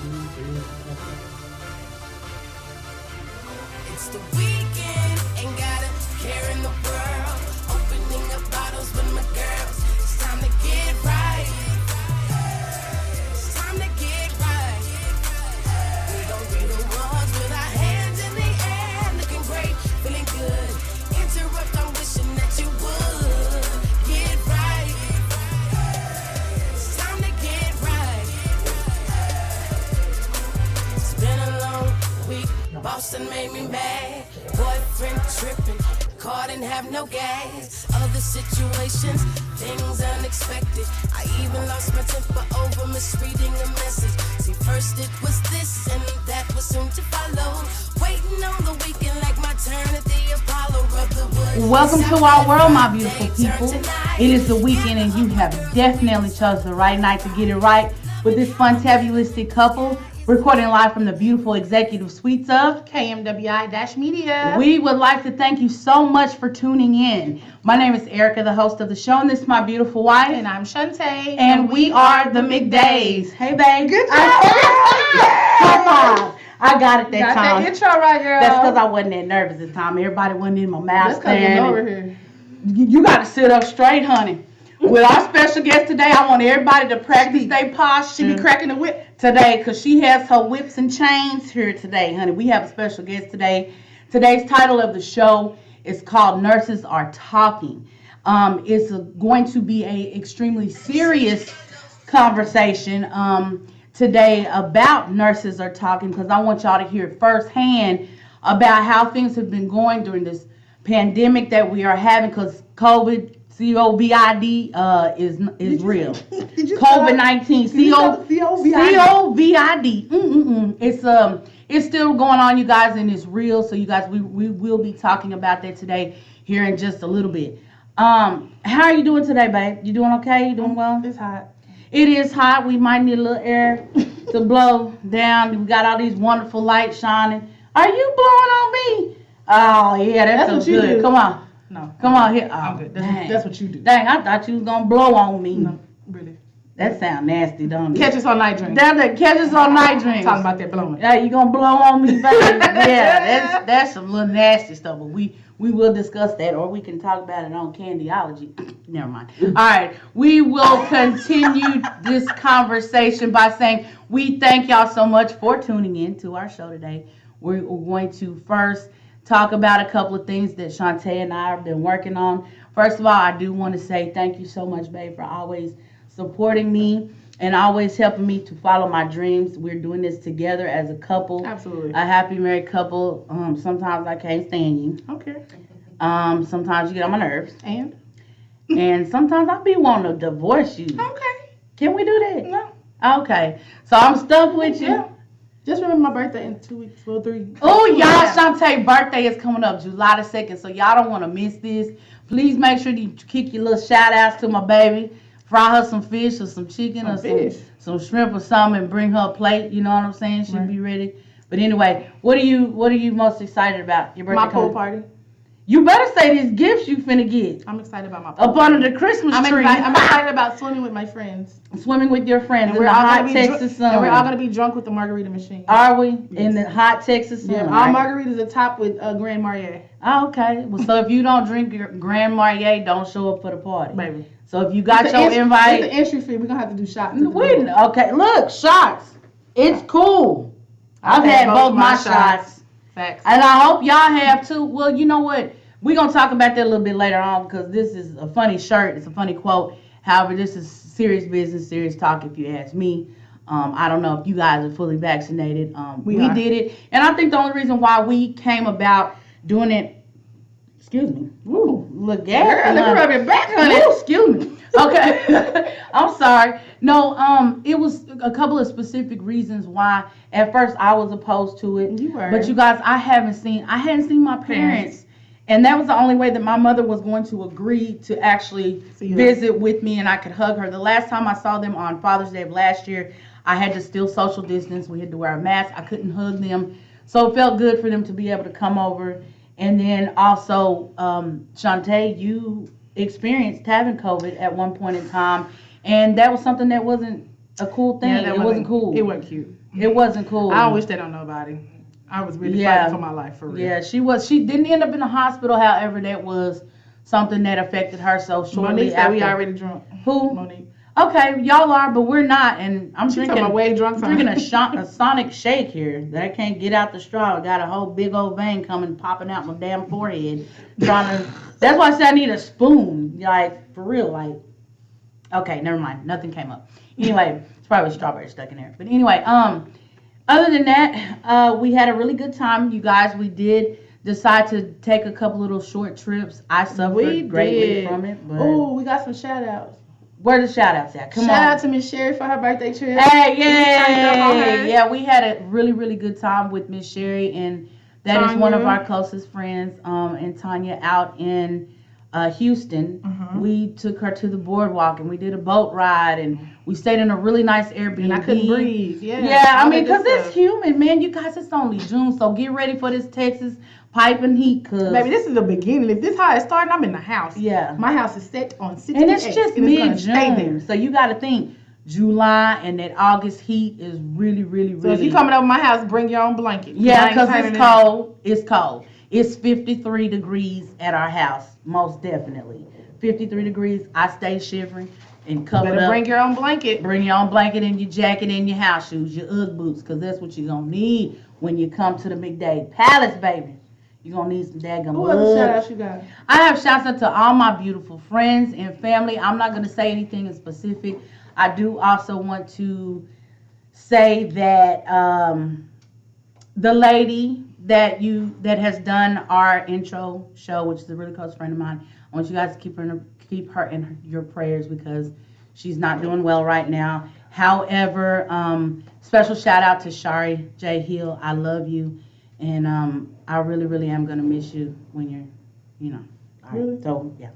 It's the weekend, ain't got a care in the world. Opening up bottles with my girls. It's time to get right. It's time to get right. We gon' be the ones with our hands in the air, looking great, feeling good. Interrupt, I'm wishing that you would get right. It's time to get right. It's been a long week. Boston made me mad. Boyfriend tripping. Car didn't have no gas. Other situations, things unexpected. I even lost my temper over misreading a message. See, first it was this, and that was soon to follow. Waiting on the weekend like my turn at the Apollo. Rub the wood. Welcome to our world, my beautiful people. It is the weekend, and you have definitely chosen the right night to get it right with this fantabulistic couple. Recording live from the beautiful executive suites of KMWI-Media. We would like to thank you so much for tuning in. My name is Erica, the host of the show, and this is my beautiful wife. And I'm Shantae. And we are the McDays. Hey, babe. Good job. High five. I got it that time. That intro right, girl. That's because I wasn't that nervous this time. Everybody wasn't in my mouth. That's because you're over here. You got to sit up straight, honey. With our special guest today, I want everybody to practice their posture. She be cracking the whip today because she has her whips and chains here today, honey. We have a special guest today. Today's title of the show is called Nurses Are Talking. It's going to be a extremely serious conversation today about Nurses Are Talking, because I want y'all to hear firsthand about how things have been going during this pandemic that we are having, because COVID COVID is real. COVID-19 COVID. It's still going on, you guys, and it's real. So you guys, we will be talking about that today here in just a little bit. How are you doing today, babe? You doing okay? You doing well? It's hot. It is hot. We might need a little air to blow down. We got all these wonderful lights shining. Are you blowing on me? Oh yeah, that's what so you good. do. Come on. No. Come on here. Oh, I'm good. Dang. That's what you do. Dang, I thought you was gonna blow on me. No, really. That sound nasty, don't it? Catch us on night drink. That catch us on night drinks. Talking about that blowing. Yeah, you gonna blow on me, baby? Yeah, that's some little nasty stuff. But we will discuss that, or we can talk about it on Candyology. Never mind. All right, we will continue this conversation by saying we thank y'all so much for tuning in to our show today. We're going to first talk about a couple of things that Shantae and I have been working on. First of all, I do want to say thank you so much, babe, for always supporting me and always helping me to follow my dreams. We're doing this together as a couple. Absolutely. A happy married couple. Sometimes I can't stand you. Okay. Sometimes you get on my nerves. And sometimes I be wanting to divorce you. okay. Can we do that? No. Okay. So I'm stuck with you. Yeah. Just remember my birthday in 2 weeks, well, 3. Oh, y'all, Shantae's birthday is coming up July the 2nd, so y'all don't want to miss this. Please make sure you kick your little shout outs to my baby. Fry her some fish or some chicken or some shrimp or something and bring her a plate. You know what I'm saying? She'll be ready. But anyway, what are you most excited about? Your birthday My pool party. You better say these gifts you finna get. I'm excited about my pool up party. under the Christmas tree. I'm excited about swimming with my friends. Swimming with your friends And in the hot Texas sun. And we're all going to be drunk with the margarita machine. Are we? Yes. In the hot Texas sun? Yeah, all margaritas are topped with Grand Marnier. Oh, okay. Well, so if you don't drink your Grand Marnier, don't show up for the party. Baby. So if you got your invite. It's the entry fee. We're going to have to do shots. Okay, look, shots. It's cool. I've had both my shots. Facts. And I hope y'all have too. Well, you know what? We're going to talk about that a little bit later on, because this is a funny shirt. It's a funny quote. However, this is serious business, serious talk, if you ask me. I don't know if you guys are fully vaccinated. We did it. And I think the only reason why we came about doing it, excuse me. Ooh, look at Let me rub your back on it. Excuse me. Okay. I'm sorry. No, it was a couple of specific reasons why at first I was opposed to it. You were. But you guys, I hadn't seen my parents. And that was the only way that my mother was going to agree to actually visit with me and I could hug her. The last time I saw them on Father's Day of last year, I had to still social distance. We had to wear a mask. I couldn't hug them. So it felt good for them to be able to come over. And then also, Shantae, you experienced having COVID at one point in time. And that was something that wasn't a cool thing. Yeah, it wasn't cool. It wasn't cute. It wasn't cool. I don't wish that on nobody. I was really fighting for my life, for real. Yeah, she didn't end up in the hospital. However, that was something that affected her. So shortly Monique said after, we already drunk. who? Monique. Okay, y'all are, but we're not. And I'm She drinking. talking about way drunk. I'm drinking a Sonic shake here that I can't get out the straw. I got a whole big old vein coming popping out my damn forehead. That's why I said I need a spoon. Like for real. Like okay, never mind. Nothing came up. Anyway, it's probably strawberry stuck in there. But anyway, other than that, we had a really good time, you guys. We did decide to take a couple little short trips. I suffered greatly from it. But oh, we got some shout outs. where the shout outs at? Come on. Shout out to Miss Sherry for her birthday trip. Hey, turned up on her. yeah, we had a really, really good time with Miss Sherry, and that is one of Tanya. our closest friends, and Tanya out in Houston. We took her to the boardwalk, and we did a boat ride, and we stayed in a really nice Airbnb. And I couldn't breathe. Yeah. Yeah, I all mean, that good because it's stuff. humid, man. You guys, it's only June, so get ready for this Texas piping heat, cause Baby, this is the beginning. If this how it started, I'm in the house. yeah, My house is set on 68. and it's just and it's gonna stay mid-June, there. so you got to think July and that August heat is really, really, really. So if you coming over my house, bring your own blanket. I Yeah, ain't because turning it's it on. cold. It's cold. It's 53 degrees at our house, most definitely. 53 degrees. I stay shivering and covered Better up. bring your own blanket. Bring your own blanket and your jacket and your house shoes, your Ugg boots, because that's what you're going to need when you come to the McDade Palace, baby. You're going to need some daggum Who other shout Uggs. outs you got? I have shouts out to all my beautiful friends and family. I'm not going to say anything in specific. I do also want to say that the lady that has done our intro show, which is a really close friend of mine, I want you guys to keep her in your prayers because she's not doing well right now. However, special shout out to Shari J. Hill. I love you, and I really, really am gonna miss you when you're, all right. Really? So yeah,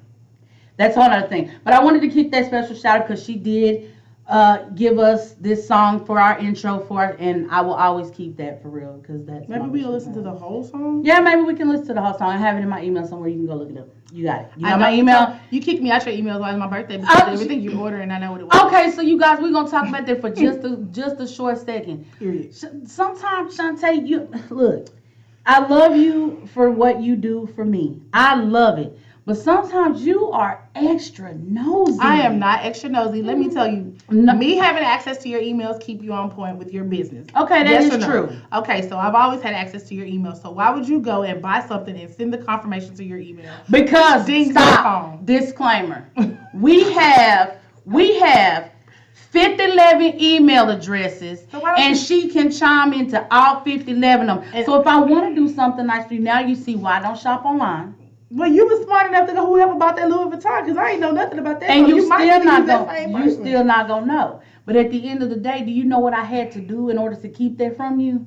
that's one other thing. But I wanted to keep that special shout out because she did give us this song for our intro and I will always keep that for real because that's Maybe my we'll wish listen to the whole song. Yeah, maybe we can listen to the whole song. I have it in my email somewhere. You can go look it up. You got it. You I got know my email. You kicked me out your emails while it's my birthday because Oh, everything you order and I know what it was. Okay, so you guys, we're gonna talk about that for just a short second. Period. Sometimes, Shantae, you look. I love you for what you do for me. I love it. But sometimes you are extra nosy. I am not extra nosy. Let me tell you, No. me having access to your emails keep you on point with your business. Okay, that Yes is or no? true. Okay, so I've always had access to your email. So why would you go and buy something and send the confirmation to your email? Because Ding stop. dong. Disclaimer. we have 5011 email addresses, So why don't and you- she can chime into all 5011 of them. And- So if I want to do something nice for you, now you see why I don't shop online. Well, you was smart enough to go whoever bought that Louis Vuitton because I ain't know nothing about that. And so you might still need not use that same gonna know. But at the end of the day, do you know what I had to do in order to keep that from you?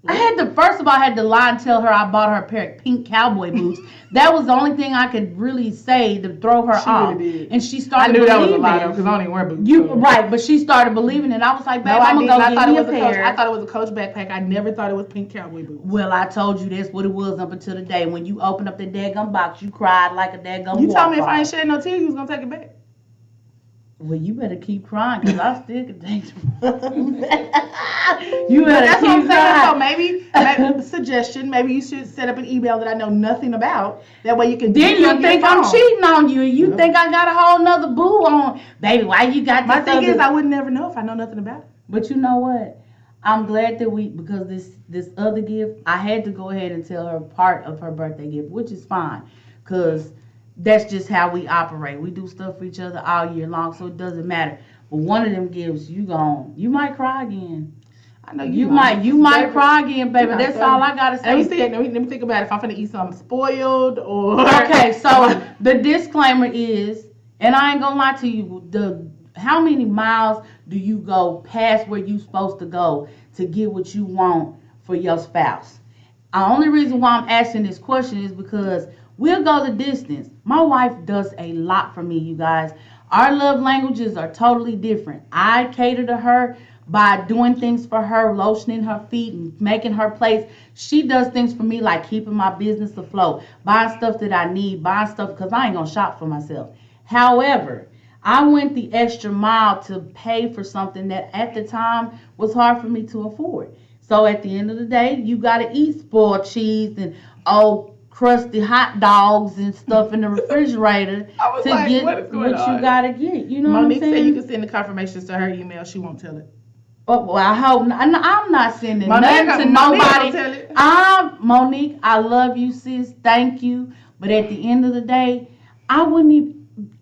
I had to first of all I had to lie and tell her I bought her a pair of pink cowboy boots. That was the only thing I could really say to throw her She off. really did. And she I started knew that was a believing. lie though because I don't even wear boots. You so. right, but she started believing it. I was like, babe, No, I I'm didn't. gonna I go thought get it me a was a Coach. pair. I thought it was a Coach backpack. I never thought it was pink cowboy boots. Well, I told you that's what it was up until the day when you opened up the daggum box. You cried like a daggum. You told me if I ain't waterfall. shed no tears, you was gonna take it back. Well, you better keep crying because I still can take You better That's keep what I'm saying. So crying. maybe suggestion. Maybe you should set up an email that I know nothing about. That way you can. Then do it you on your think I'm phone. cheating on you, and you Yeah. think I got a whole nother boo on, baby. Why you got My this thing is, other- I would never know if I know nothing about it. But you know what? I'm glad that because this other gift, I had to go ahead and tell her part of her birthday gift, which is fine, because that's just how we operate. We do stuff for each other all year long, so it doesn't matter. But one of them gifts, you might cry again. I know You might cry again, baby. You're not That's funny. all I gotta Let me say. see it. Let me think about it. If I'm finna eat something spoiled or. Okay, so the disclaimer is, and I ain't gonna lie to you, how many miles do you go past where you supposed to go to get what you want for your spouse? The only reason why I'm asking this question is because we'll go the distance. My wife does a lot for me, you guys. Our love languages are totally different. I cater to her by doing things for her, lotioning her feet and making her plates. She does things for me like keeping my business afloat, buying stuff that I need, buying stuff because I ain't gonna shop for myself. However, I went the extra mile to pay for something that at the time was hard for me to afford. So at the end of the day, you got to eat spoiled cheese and old crusty hot dogs and stuff in the refrigerator I was to like, get what is going on? you got to get. You know Monique what I'm said you saying? can send the confirmations to her email. She won't tell it. Oh, well, I hope not. I'm not sending Monique nothing to Monique nobody. gonna tell it. Monique, I love you, sis. Thank you. But at the end of the day, I wouldn't even.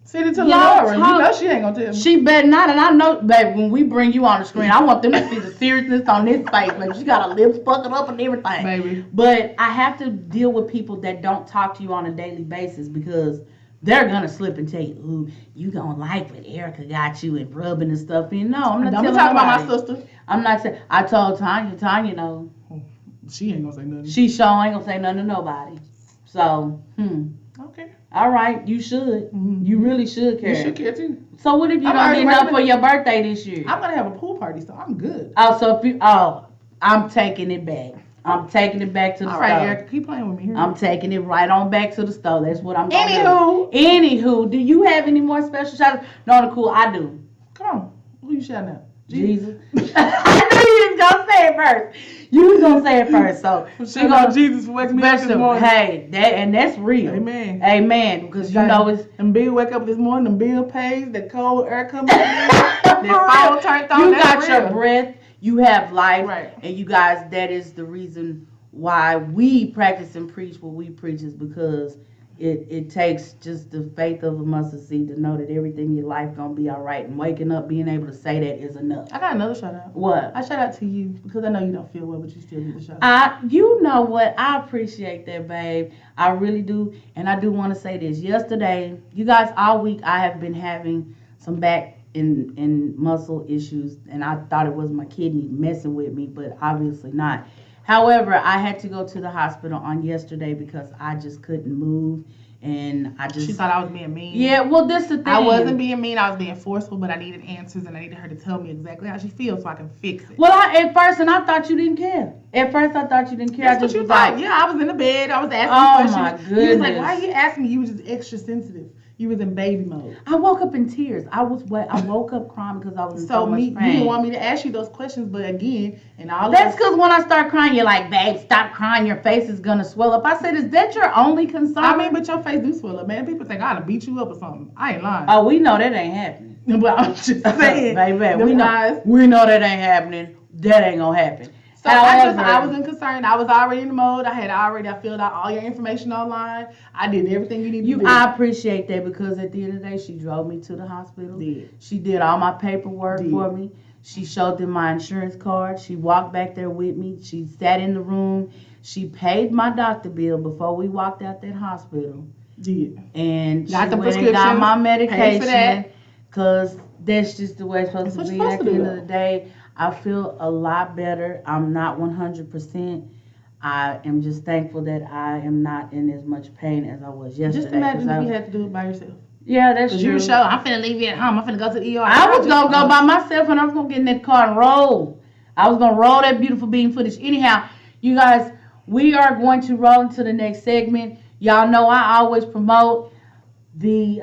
Send it to Y'all Laura. You talk- know she ain't gonna tell me. She better not, and I know, baby, when we bring you on the screen, I want them to see the seriousness on this face. Like, she got her lips puckered up and everything. Baby. But I have to deal with people that don't talk to you on a daily basis because they're going to slip and tell you, ooh, you going to like what Erica got you and rubbing and stuff in. No, I'm not Don't telling talk about nobody. my sister. I'm not saying, I told Tanya know. She ain't gonna say nothing. She sure ain't going to say nothing to nobody. So, Okay. all right, you should. Mhm. You really should care. You should care too. So what if you I'm don't already get enough working for it. your birthday this year? I'm gonna have a pool party, so I'm good. I'm taking it back. I'm taking it back to the All store. right, Erica, keep playing with me here. I'm taking it right on back to the store. That's what I'm gonna Anywho. do. Anywho, do you have any more special shout outs? No, Nicole, I do. Come on. Who you shouting out? Jesus. I knew you was gonna say it first. You was gonna say it first. So She gonna Jesus for waking me up this special. morning. Hey, that's real. Amen. Amen. Because you know it's Them bill wake up this morning, them bill pays, the cold air coming in, that phone turned on. you That's got your real. breath, you have life, Right. and you guys, that is the reason why we practice and preach what we preach is because it takes just the faith of a mustard seed to know that everything in your life gonna be all right, and waking up being able to say that is enough. I got another shout out. What? I shout out to you because I know you don't feel well, but you still need a shout out. You know what? I appreciate that, babe. I really do. And I do want to say this. Yesterday, you guys, all week I have been having some back and muscle issues, and I thought it was my kidney messing with me, but obviously not. However, I had to go to the hospital on yesterday because I just couldn't move, and I just. She thought I was being mean. Yeah, well, this the thing. I wasn't being mean. I was being forceful, but I needed answers, and I needed her to tell me exactly how she feels so I can fix it. Well, at first, and I thought you didn't care. At first, I thought you didn't care. That's I what just you was thought. like, Yeah, I was in the bed. I was asking Oh, my questions. You was like, goodness. why are you asking me? You was just extra sensitive. You was in baby mode. I woke up in tears. I woke up crying because I was in so much You pain. didn't want me to ask you those questions, but again, and all That's of because when I start crying, you're like, babe, stop crying. Your face is going to swell up. I said, is that your only concern? I mean, but your face do swell up, man. People think I done beat you up or something. I ain't lying. Oh, we know that ain't happening. But I'm just saying. Baby, them we eyes. know that ain't happening. That ain't going to happen. So I wasn't concerned. I was already in the mode. I filled out all your information online. I did everything you needed to do. I appreciate that because at the end of the day, she drove me to the hospital. Did. She did all my paperwork Did. for me. She showed them my insurance card. She walked back there with me. She sat in the room. She paid my doctor bill before we walked out that hospital. Did. And Got she the went and got prescriptions, my paid for medication that. because that's just the way it's supposed That's to what be. you're At supposed the to end do. of the day, I feel a lot better. I'm not 100%. I am just thankful that I am not in as much pain as I was yesterday. Just imagine 'cause if you had to do it by yourself. Yeah, that's Because true. you were sure, I'm finna leave you at home. I'm finna go to the ER. I was gonna go by myself and I was gonna get in that car and roll. I was gonna roll that beautiful bean footage. Anyhow, you guys, we are going to roll into the next segment. Y'all know I always promote the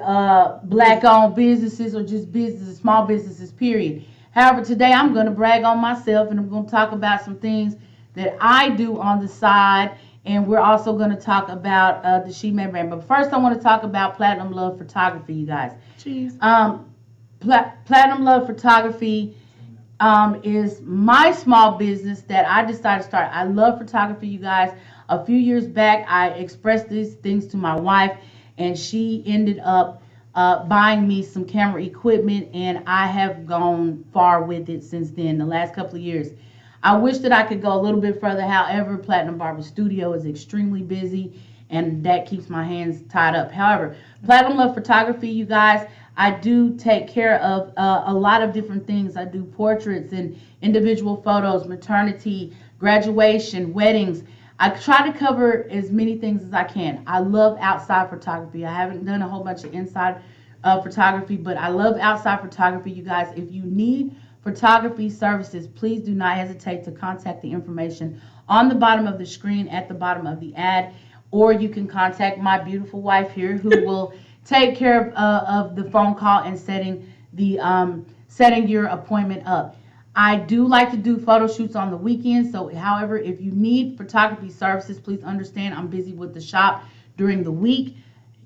black-owned businesses or just businesses, small businesses, period. However, today I'm going to brag on myself and I'm going to talk about some things that I do on the side, and we're also going to talk about the She Made brand. But first, I want to talk about Platinum Love Photography, you guys. Jeez. Platinum Love Photography is my small business that I decided to start. I love photography, you guys. A few years back, I expressed these things to my wife, and she ended up buying me some camera equipment, and I have gone far with it since then, the last couple of years. I wish that I could go a little bit further. However, Platinum Barber Studio is extremely busy, and that keeps my hands tied up. However, Platinum Love Photography, you guys, I do take care of a lot of different things. I do portraits and individual photos, maternity, graduation, weddings. I try to cover as many things as I can. I love outside photography. I haven't done a whole bunch of inside photography, but I love outside photography, you guys. If you need photography services, please do not hesitate to contact the information on the bottom of the screen, at the bottom of the ad, or you can contact my beautiful wife here who will take care of the phone call and setting your appointment up. I do like to do photo shoots on the weekends. So, however, if you need photography services, please understand I'm busy with the shop during the week.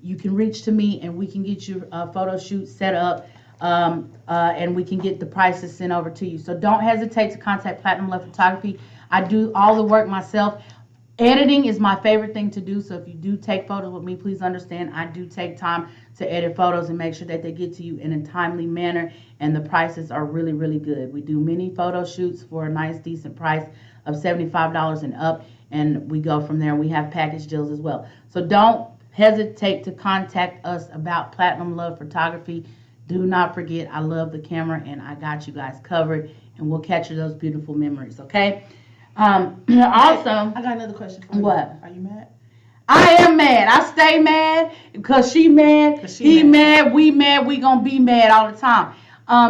You can reach to me and we can get your photo shoot set up, and we can get the prices sent over to you. So don't hesitate to contact Platinum Love Photography. I do all the work myself. Editing is my favorite thing to do. So if you do take photos with me, please understand I do take time to edit photos and make sure that they get to you in a timely manner. And the prices are really, really good. We do many photo shoots for a nice, decent price of $75 and up. And we go from there. We have package deals as well. So don't hesitate to contact us about Platinum Love Photography. Do not forget, I love the camera and I got you guys covered, and we'll capture those beautiful memories, okay? Also, I got another question for you. What? Are you mad? I am mad. I stay mad because she mad, he mad, we gonna be mad all the time.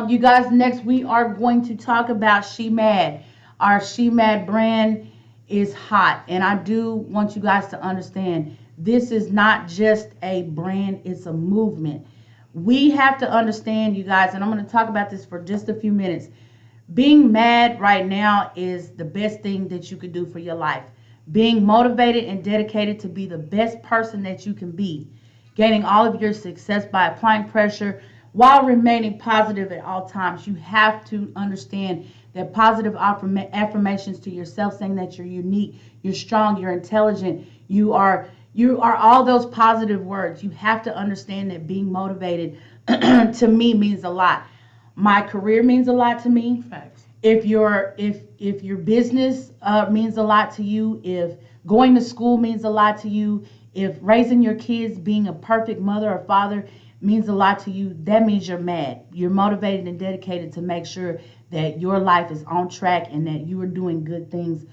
You guys, next we are going to talk about She Mad. Our She Mad brand is hot, and I do want you guys to understand this is not just a brand, it's a movement. We have to understand, you guys, and I'm going to talk about this for just a few minutes. Being mad right now is the best thing that you could do for your life. Being motivated and dedicated to be the best person that you can be. Gaining all of your success by applying pressure while remaining positive at all times. You have to understand that positive affirmations to yourself, saying that you're unique, you're strong, you're intelligent, you are all those positive words. You have to understand that being motivated to me means a lot. My career means a lot to me. Facts. If your business means a lot to you, if going to school means a lot to you, if raising your kids, being a perfect mother or father means a lot to you, that means you're mad. You're motivated and dedicated to make sure that your life is on track and that you are doing good things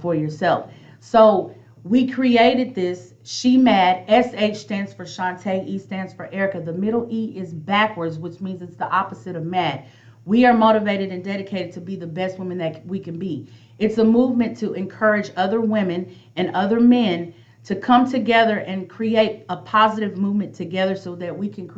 for yourself. So we created this She Mad. SH stands for Shantae, E stands for Erica. The middle E is backwards, which means it's the opposite of mad. We are motivated and dedicated to be the best women that we can be. It's a movement to encourage other women and other men to come together and create a positive movement together so that we can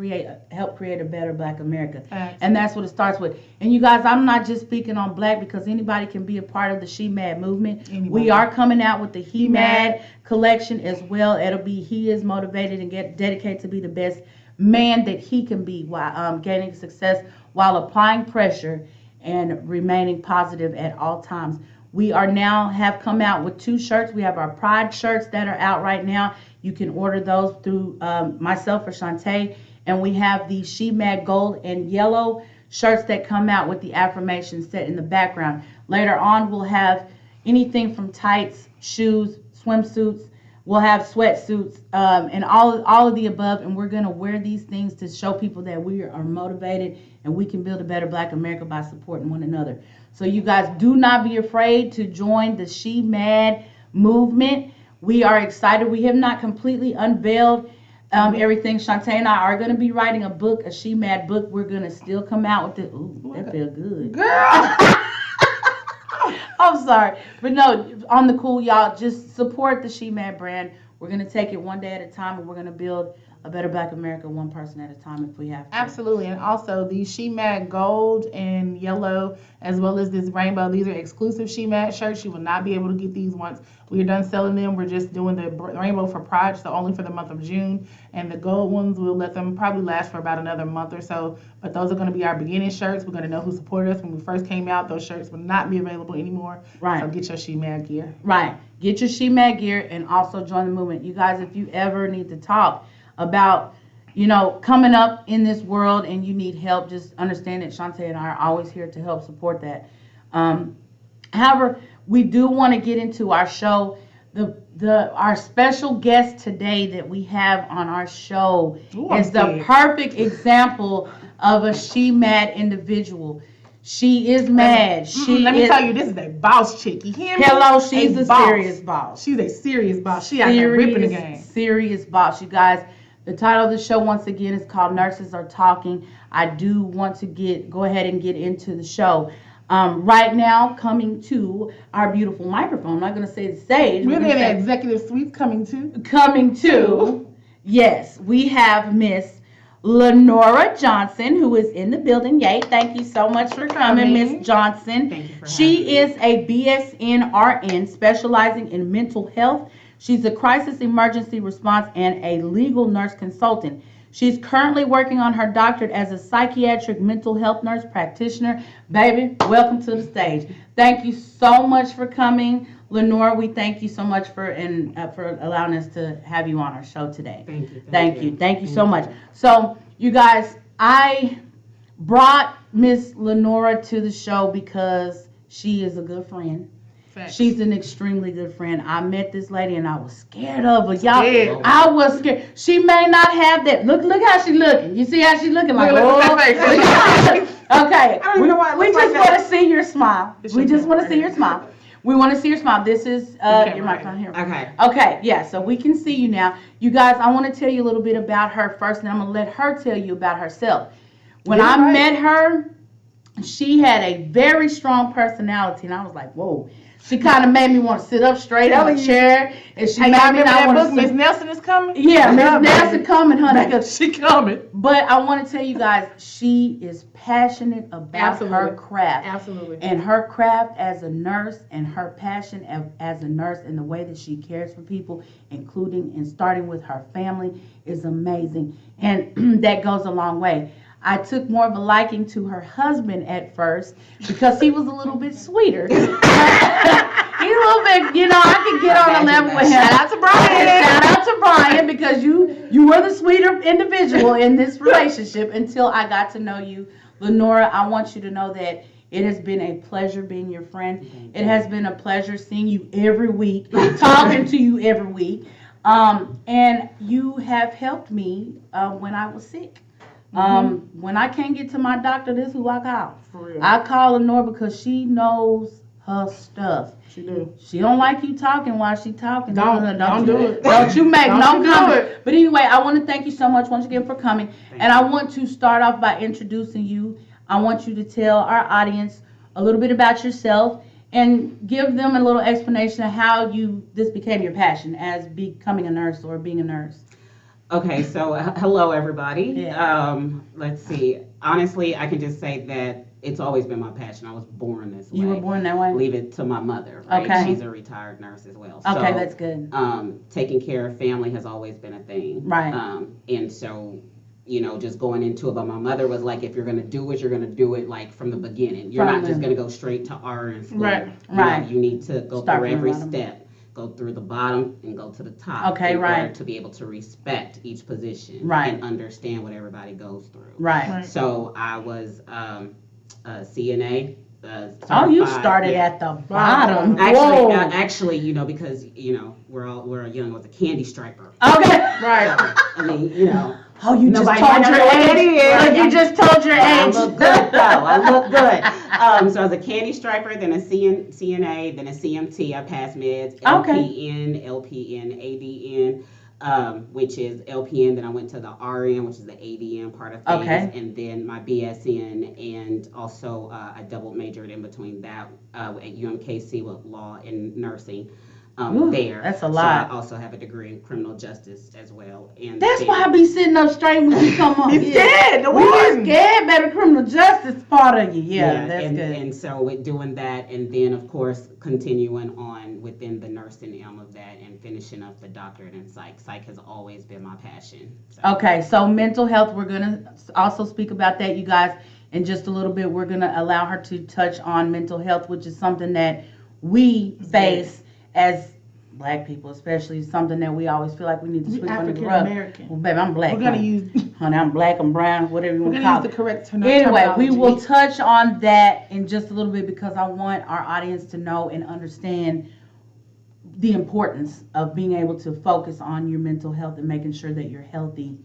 help create a better Black America. And that's what it starts with. And you guys, I'm not just speaking on Black, because anybody can be a part of the She Mad movement. Anybody. We are coming out with the He Mad collection as well. It'll be he is motivated and dedicated to be the best man that he can be while gaining success while applying pressure and remaining positive at all times. We are now have come out with 2 shirts. We have our Pride shirts that are out right now. You can order those through myself or Shantae. And we have the She Mad Gold and Yellow shirts that come out with the affirmations set in the background. Later on, we'll have anything from tights, shoes, swimsuits. We'll have sweatsuits and all of the above. And we're going to wear these things to show people that we are motivated and we can build a better Black America by supporting one another. So you guys, do not be afraid to join the She Mad movement. We are excited. We have not completely unveiled everything. Shantae and I are going to be writing a book, a She Mad book. We're going to still come out with it. Ooh, that feels good. Girl! I'm sorry. But no, on the cool, y'all, just support the She Mad brand. We're going to take it one day at a time, and we're going to build a better Black America one person at a time if we have to. Absolutely. And also the She Mad Gold and Yellow, as well as this rainbow, these are exclusive She Mad shirts. You will not be able to get these once we are done selling them. We're just doing the rainbow for Pride, so only for the month of June. And the gold ones, we'll let them probably last for about another month or so. But those are going to be our beginning shirts. We're going to know who supported us when we first came out. Those shirts will not be available anymore. Right. So get your She Mad gear. Right. Get your She Mad gear and also join the movement. You guys, if you ever need to talk about, coming up in this world and you need help, just understand that Shantae and I are always here to help support that. However, we do want to get into our show. Our special guest today that we have on our show is the perfect example of a She Mad individual. She is mad. Let me tell you, this is a boss chick. You hear me? Hello, she's a boss. Serious boss. She's a serious boss. She out there ripping the game. Serious boss. You guys, the title of the show, once again, is called Nurses Are Talking. I do want to go ahead and get into the show. Right now, coming to our beautiful microphone. I'm not going to say the stage. We're in the executive suite coming to. Yes, we have Miss Lenora Johnson, who is in the building. Yay, thank you so much for coming, Miss Johnson. Thank you for She having is a BSN RN specializing in mental health. She's a crisis emergency response and a legal nurse consultant. She's currently working on her doctorate as a psychiatric mental health nurse practitioner. Baby, welcome to the stage. Thank you so much for coming. Lenora, we thank you so much for allowing us to have you on our show today. Thank you. Thank you so much. So, you guys, I brought Miss Lenora to the show because she is a good friend. Facts. She's an extremely good friend. I met this lady and I was scared of her. Y'all, Scared. I was scared. She may not have that. Look how she looking. You see how she looking? Like, Look at that oh. face. Okay. I don't even know why it We looks just like that. want to see your smile. It's We your just camera want to right see your here. smile. We want to see your smile. This is camera your right microphone here. Okay. Okay, yeah, so we can see you now. You guys, I want to tell you a little bit about her first, and I'm going to let her tell you about herself. When Yeah, I right. met her, she had a very strong personality, and I was like, whoa. She kind of made me want to sit up straight in Telling a you. chair, and she Hey, made y'all me remember not that want book, to Miss sit. Nelson is coming? Yeah, Miss Nelson baby. coming, honey. 'cause- She coming. But I want to tell you guys, she is passionate about her Absolutely. craft. Absolutely. And her craft as a nurse and her passion as a nurse and the way that she cares for people, including and starting with her family, is amazing. And that goes a long way. I took more of a liking to her husband at first because he was a little bit sweeter. He's a little bit, I could get on a level with him. Shout out to Brian. Shout out to Brian because you were the sweeter individual in this relationship until I got to know you. Lenora, I want you to know that it has been a pleasure being your friend. It has been a pleasure seeing you every week, talking to you every week. And you have helped me when I was sick. When I can't get to my doctor, this is who I call. For real. I call Lenora because she knows her stuff. She do. She don't like you talking while she talking. Don't do it. Don't you make Don't no you do comment. it. But anyway, I want to thank you so much once again for coming. And I want to start off by introducing you. I want you to tell our audience a little bit about yourself and give them a little explanation of how this became your passion as becoming a nurse or being a nurse. Okay, so hello everybody. Yeah. Let's see. Honestly, I can just say that it's always been my passion. I was born this way. You were born that way? Leave it to my mother, right? Okay. She's a retired nurse as well. Okay, So, that's good. taking care of family has always been a thing. Right. And so, just going into it, but my mother was like, if you're going to do it, you're going to do it like from the beginning. You're From not just the- going to go straight to RN school. Right. Right. You need to go Start through from the every bottom. step. Go through the bottom and go to the top. Okay, in right. order to be able to respect each position. Right. And understand what everybody goes through. Right. Right. So I was a CNA. Oh, you certified- started yeah. at the bottom. Actually, Whoa. actually, because we're young. I was a candy striper. Okay. Right. So, I mean, Oh, you just Nobody told might your know what that age. is. Look, you just told your I age. look good though. I look good. So I was a candy striper, then a CNA, then a CMT. I passed meds, LPN, LPN, ADN, which is LPN. Then I went to the RN, which is the ADN part of things, Okay. and then my BSN, and also I double majored in between that at UMKC with law and nursing. Ooh, There. that's a So lot. I also have a degree in criminal justice as well. And That's then- why I be sitting up straight when you come on. He's scared. The We warden. be scared, better criminal justice part of you. Yeah, that's and, good. And so with doing that, and then of course continuing on within the nursing realm of that, and finishing up the doctorate in psych. Psych has always been my passion. So. Okay, so mental health, we're going to also speak about that, you guys, in just a little bit. We're going to allow her to touch on mental health, which is something that we face as Black people, especially something that we always feel like we need to sweep under the African rug. American. Well, baby, I'm Black. We're gonna honey. use. Honey, I'm Black, I'm brown, whatever you We're want to gonna call use it. the correct Anyway, we will terminology. touch on that in just a little bit because I want our audience to know and understand the importance of being able to focus on your mental health and making sure that you're healthy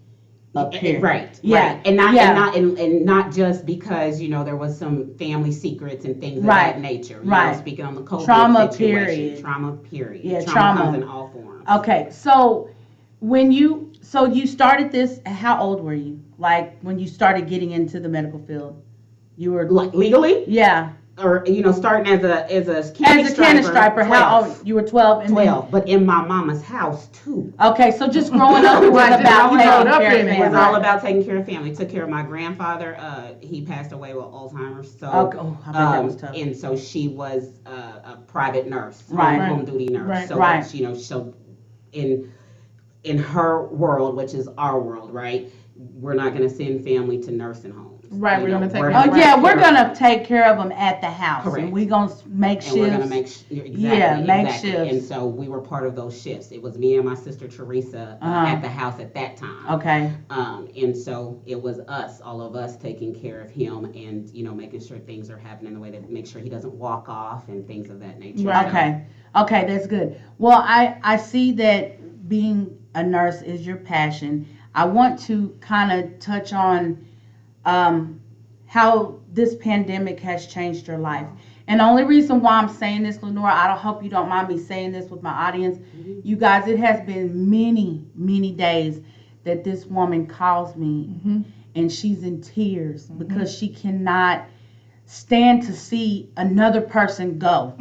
up here. Right. Yeah. Right. And not Yeah. and not just because there was some family secrets and things of Right. that nature. Right. Speaking on the COVID Trauma, situation. period. Trauma. Period. Yeah, Trauma trauma. comes in all forms. Okay, so you started this, how old were you? Like when you started getting into the medical field? You were Like legally? Yeah. or starting as a candy striper, how 12. old? You were 12 and 12, but in my mama's house too. Then, okay, so just growing up, it was Right, about you taking growing up care in of it. It was family. all about taking care of family. Took care of my grandfather. He passed away with Alzheimer's. So, Okay. Oh, I bet that was tough. and so she was a private nurse, Right. home duty nurse. Right. So, Right. so in her world, which is our world, right? We're not going to send family to nursing homes. Right, we're gonna take we're care Oh of yeah, take we're care of gonna take care of them at the house, Correct. and we're gonna make and we're gonna shifts. make exactly, Yeah, make exactly. shifts. And so we were part of those shifts. It was me and my sister Teresa at the house at that time. Okay, And so it was us, all of us, taking care of him and making sure things are happening the way that make sure he doesn't walk off and things of that nature. Right. okay, that's good. Well, I see that being a nurse is your passion. I want to kind of touch on how this pandemic has changed your life. And the only reason why I'm saying this, Lenora, I hope you don't mind me saying this with my audience. You guys, it has been many, many days that this woman calls me and she's in tears because she cannot stand to see another person go.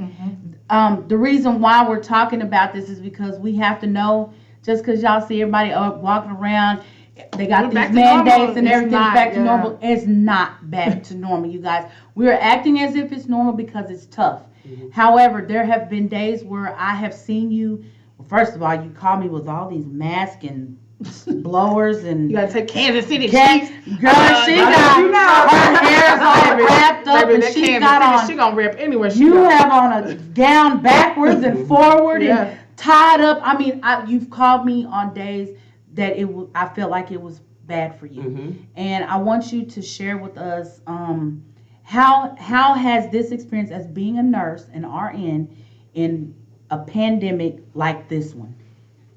The reason why we're talking about this is because we have to know, just because y'all see everybody walking around, they got Back these to normal. mandates and It's everything's not, back to yeah. normal. It's not back to normal, you guys. We're acting as if it's normal because it's tough. However, there have been days where I have seen you, first of all, you call me with all these masks and blowers and You gotta take Kansas City Cat, Chiefs. girl, she got her hair's all wrapped up Baby, and that she Kansas got City, on. she gonna rip anywhere she You goes. have on a gown backwards and forward Yeah. and tied up. I mean, you've called me on days that I felt like it was bad for you, and I want you to share with us how has this experience as being a nurse, an RN, in a pandemic like this one,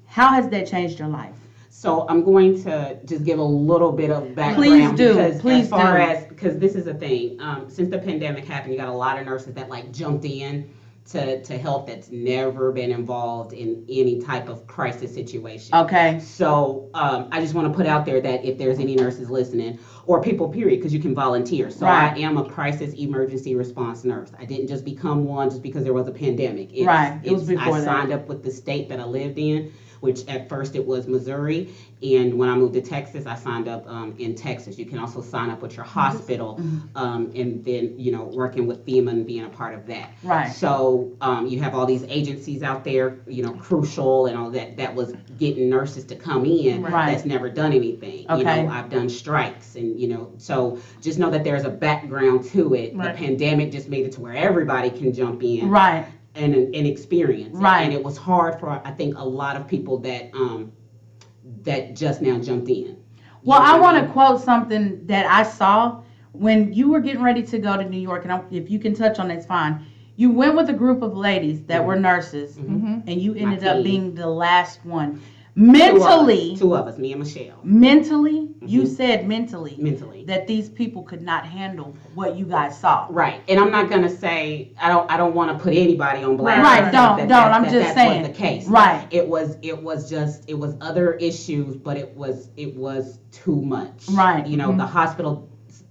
how has that changed your life? So I'm going to just give a little bit of background. Please do, Because please as far do. as, because this is a thing, since the pandemic happened, you got a lot of nurses that jumped in to help that's never been involved in any type of crisis situation. Okay. So I just want to put out there that if there's any nurses listening, or people, period, because you can volunteer. So Right. I am a crisis emergency response nurse. I didn't just become one just because there was a pandemic. Right. It was before I that. signed up with the state that I lived in, which at first it was Missouri. And when I moved to Texas, I signed up in Texas. You can also sign up with your hospital and then, working with FEMA and being a part of that. Right. So you have all these agencies out there, Crucial and all that was getting nurses to come in. Right. That's never done anything. Okay. I've done strikes and, so just know that there's a background to it. Right. The pandemic just made it to where everybody can jump in Right. and experience it. Right. And it was hard for, I think, a lot of people that that just now jumped in. Well, You know I what want mean? to quote something that I saw when you were getting ready to go to New York, and if you can touch on it, it's fine. You went with a group of ladies that were nurses, and you ended up team. being the last one. Mentally, Two of us, me and Michelle. you said mentally Mentally. that these people could not handle what you guys saw. Right, and I'm not gonna say I don't want to put anybody on blast. Right, don't. I'm just that saying. was the case. Right. It was other issues, but it was too much. Right. The hospital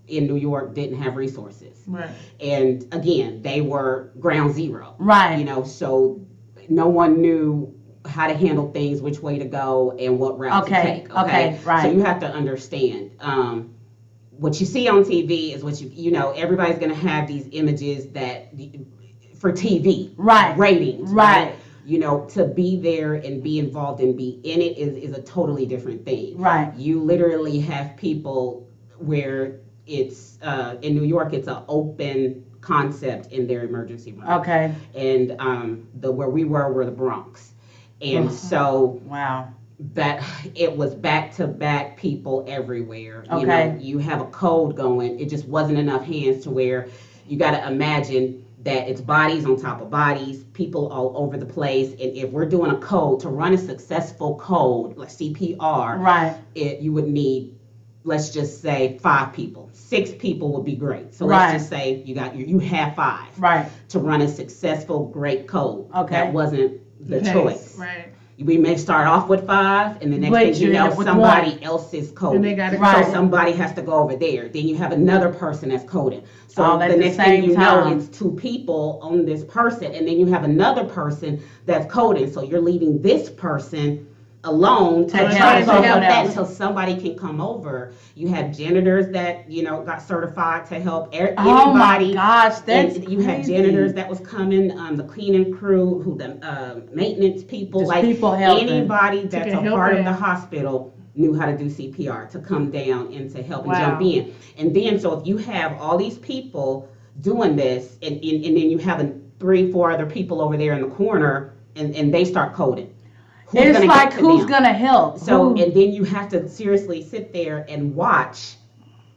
in New York didn't have resources, Right. and again, they were ground zero. Right. So no one knew how to handle things, which way to go, and what route to take. Okay, right. So you have to understand. What you see on TV is what everybody's going to have these images that for TV. Right. Ratings. Right. To be there and be involved and be in it is a totally different thing. Right. You literally have people where it's, in New York, it's an open concept in their emergency room. Okay. And where we were the Bronx. And so Wow. that it was back to back people everywhere. Okay. You have a code going. It just wasn't enough hands to where you got to imagine that it's bodies on top of bodies, people all over the place. And if we're doing a code to run a successful code like CPR, Right. you would need, let's just say 5 people. 6 people would be great. So Right. let's just say you have 5 Right. to run a successful great code. Okay. That wasn't the choice. Right. we may start off with 5, and the next Wait, thing you you know, end up with somebody one. else is And coding. they got it. Right. So somebody has to go over there. Then you have another person that's coding. So All at the the next same thing you time. know, it's 2 people on this person, and then you have another person that's coding. So you're leaving this person alone To help try to someone help that else. until somebody can come over. You have janitors that got certified to help Oh my anybody. gosh, that's And you had crazy. janitors that was coming, the cleaning crew, the maintenance people, Just like people helping. anybody that's can a help part of in. the hospital knew how to do CPR to come down and to help and Wow. jump in. And then, so if you have all these people doing this, and then you have 3, 4 other people over there in the corner, and they start coding. Who's It's gonna like get to who's them? gonna help? So, Who- and then you have to seriously sit there and watch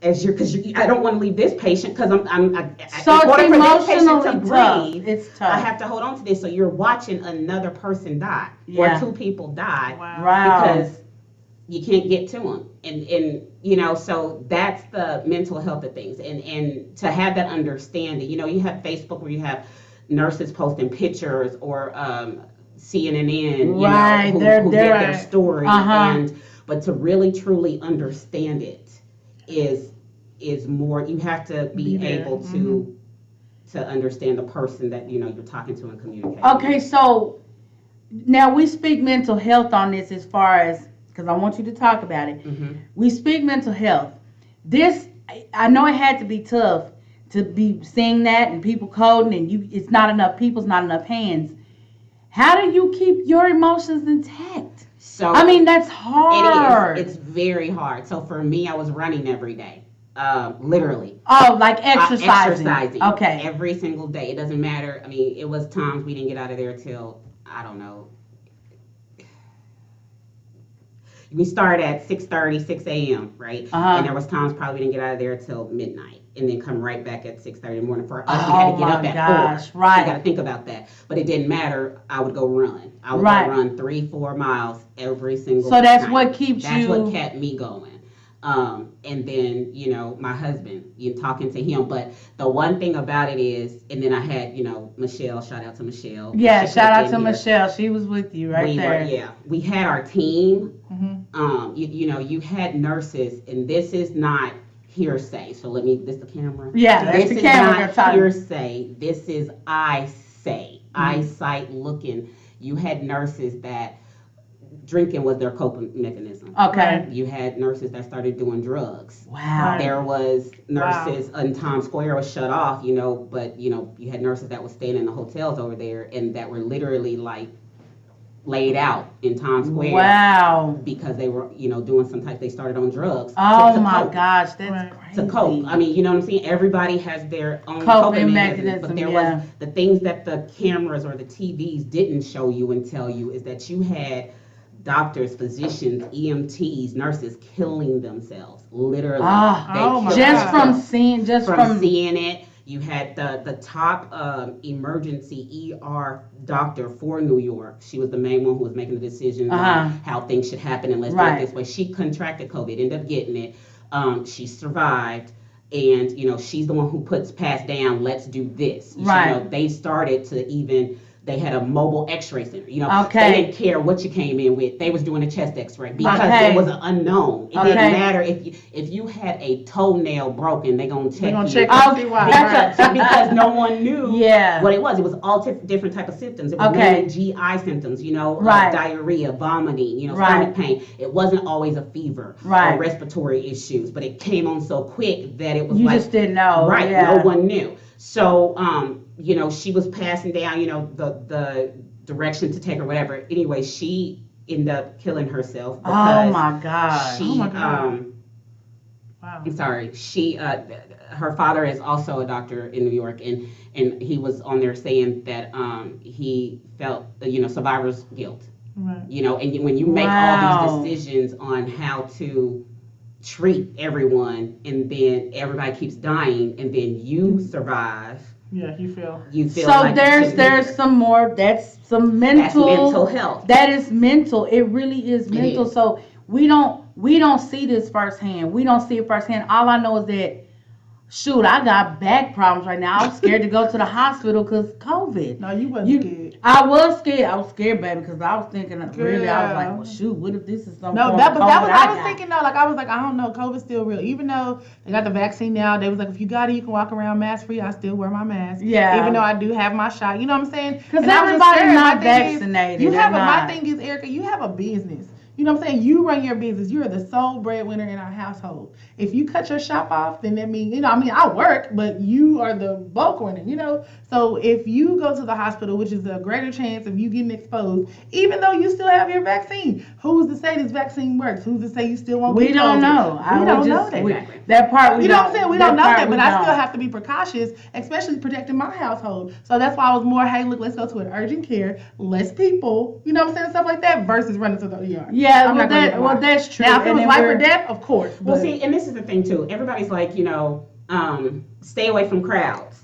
as I don't want to leave this patient because so in order it's for this patient to emotionally tough. breathe, It's I tough. have to hold on to this. So you're watching another person die Yeah. or 2 people die Wow. Wow. because you can't get to them. And so that's the mental health of things. And to have that understanding, you have Facebook where you have nurses posting pictures or CNN, Right, who they're- get they're- their story. Uh-huh. But to really truly understand it is more. You have to be there. able to understand the person that you're talking to and communicating. Okay, so now we speak mental health on this as far as, because I want you to talk about it. Mhm. We speak mental health. This, I know it had to be tough to be seeing that and people coding and it's not enough people, it's not enough hands. How do you keep your emotions intact? So I mean, that's hard. It's very hard. So for me, I was running every day, literally. Oh, like exercising. Exercising. Okay. Every single day. It doesn't matter. I mean, it was times we didn't get out of there till, I don't know. We started at 6:30, 6 a.m., right? Uh-huh. And there was times probably we didn't get out of there till midnight and then come right back at 6:30 in the morning. For us, we had Oh to get my up at gosh, 4. right. You got to think about that. But it didn't matter. I would go run. I would Right. go run 3, 4 miles every single So that's time. what keeps That's you. what kept me going. And then, my husband, you talking to him. But the one thing about it is, and then I had, Michelle, shout out to Michelle. Yeah, She shout put out in to here. Michelle. She was with you right there. We had our team. Mhm. You had nurses, and this is not hearsay. So this the camera. Yeah, that's This the is camera not talking. hearsay. This is I say, Mm-hmm. eyesight looking. You had nurses that drinking was their coping mechanism. Okay. You had nurses that started doing drugs. Wow. There was nurses in Times Square was shut off, but you had nurses that was staying in the hotels over there and that were literally like laid out in Times Square. Wow. Because they were, doing some type. They started on drugs. Oh to my cope. gosh, that's Right. crazy. To cope. I mean, you know what I'm saying? Everybody has their own Coping coping mechanism, mechanism. But there yeah. was the things that the cameras or the TVs didn't show you and tell you is that you had doctors, physicians, EMTs, nurses killing themselves. Literally. Ah, They oh my killed just God. from themselves. seeing, From seeing it. You had the top emergency ER doctor for New York. She was the main one who was making the decisions Uh-huh. on how things should happen and let's do Right. it this way. She contracted COVID, ended up getting it. She survived. And, she's the one who passed down, let's do this. Right. They started to they had a mobile x-ray center. Okay. They didn't care what you came in with. They was doing a chest x-ray because Okay. it was an unknown. It Okay. didn't matter if you had a toenail broken, they gonna check They're gonna you. check Oh, and see why. that's Right. Because no one knew Yeah. what it was. It was all different type of symptoms. It was Okay. mainly GI symptoms, Right. diarrhea, vomiting, Right. stomach pain. It wasn't always a fever Right. or respiratory issues, but it came on so quick that it was You like, just didn't know. right, Yeah. no one knew. So, she was passing down, the direction to take or whatever. Anyway, she ended up killing herself Oh because my gosh. she, Oh my God. I'm Wow. sorry. Her father is also a doctor in New York, and he was on there saying that he felt survivor's guilt. Right. And when you make Wow. all these decisions on how to treat everyone, and then everybody keeps dying, and then you survive, Yeah, you feel. you feel So like you shouldn't be there's there. some more. That's some That's mental. mental health. That is mental. It really is mental. is. So we don't see this firsthand. We don't see it firsthand. All I know is that Shoot, I got back problems right now. I was scared to go to the hospital because COVID. No, you wasn't scared. I was scared. I was scared, baby, because I was thinking, really, I was like, Yeah. well, shoot, what if this is some No, form that of but that COVID was I was got? thinking though. Like I was like, I don't know, COVID's still real. Even though they got the vaccine now, they was like, if you got it, you can walk around mask free. I still wear my mask. Yeah. Even though I do have my shot. You know what I'm saying? Because And I was just everybody's scared. not My thing is, vaccinated. You have They're my not. thing is, Erica, you have a business. You know what I'm saying? You run your business. You're the sole breadwinner in our household. If you cut your shop off, then that means, I work, but you are the bulk winner, So if you go to the hospital, which is a greater chance of you getting exposed, even though you still have your vaccine, who's to say this vaccine works? Who's to say you still won't We get don't COVID? know. We don't know that. That part we You know what I'm saying? We don't know that, we but I still don't. have to be precautious, especially protecting my household. So that's why I was more, hey, look, let's go to an urgent care, less people, you know what I'm saying, stuff like that, versus running to the ER. Yeah, I'm not gonna get wild. that's true. Now, if it And was then life or we're- death, of course. Well, but- see, and this is the thing too. Everybody's like, stay away from crowds.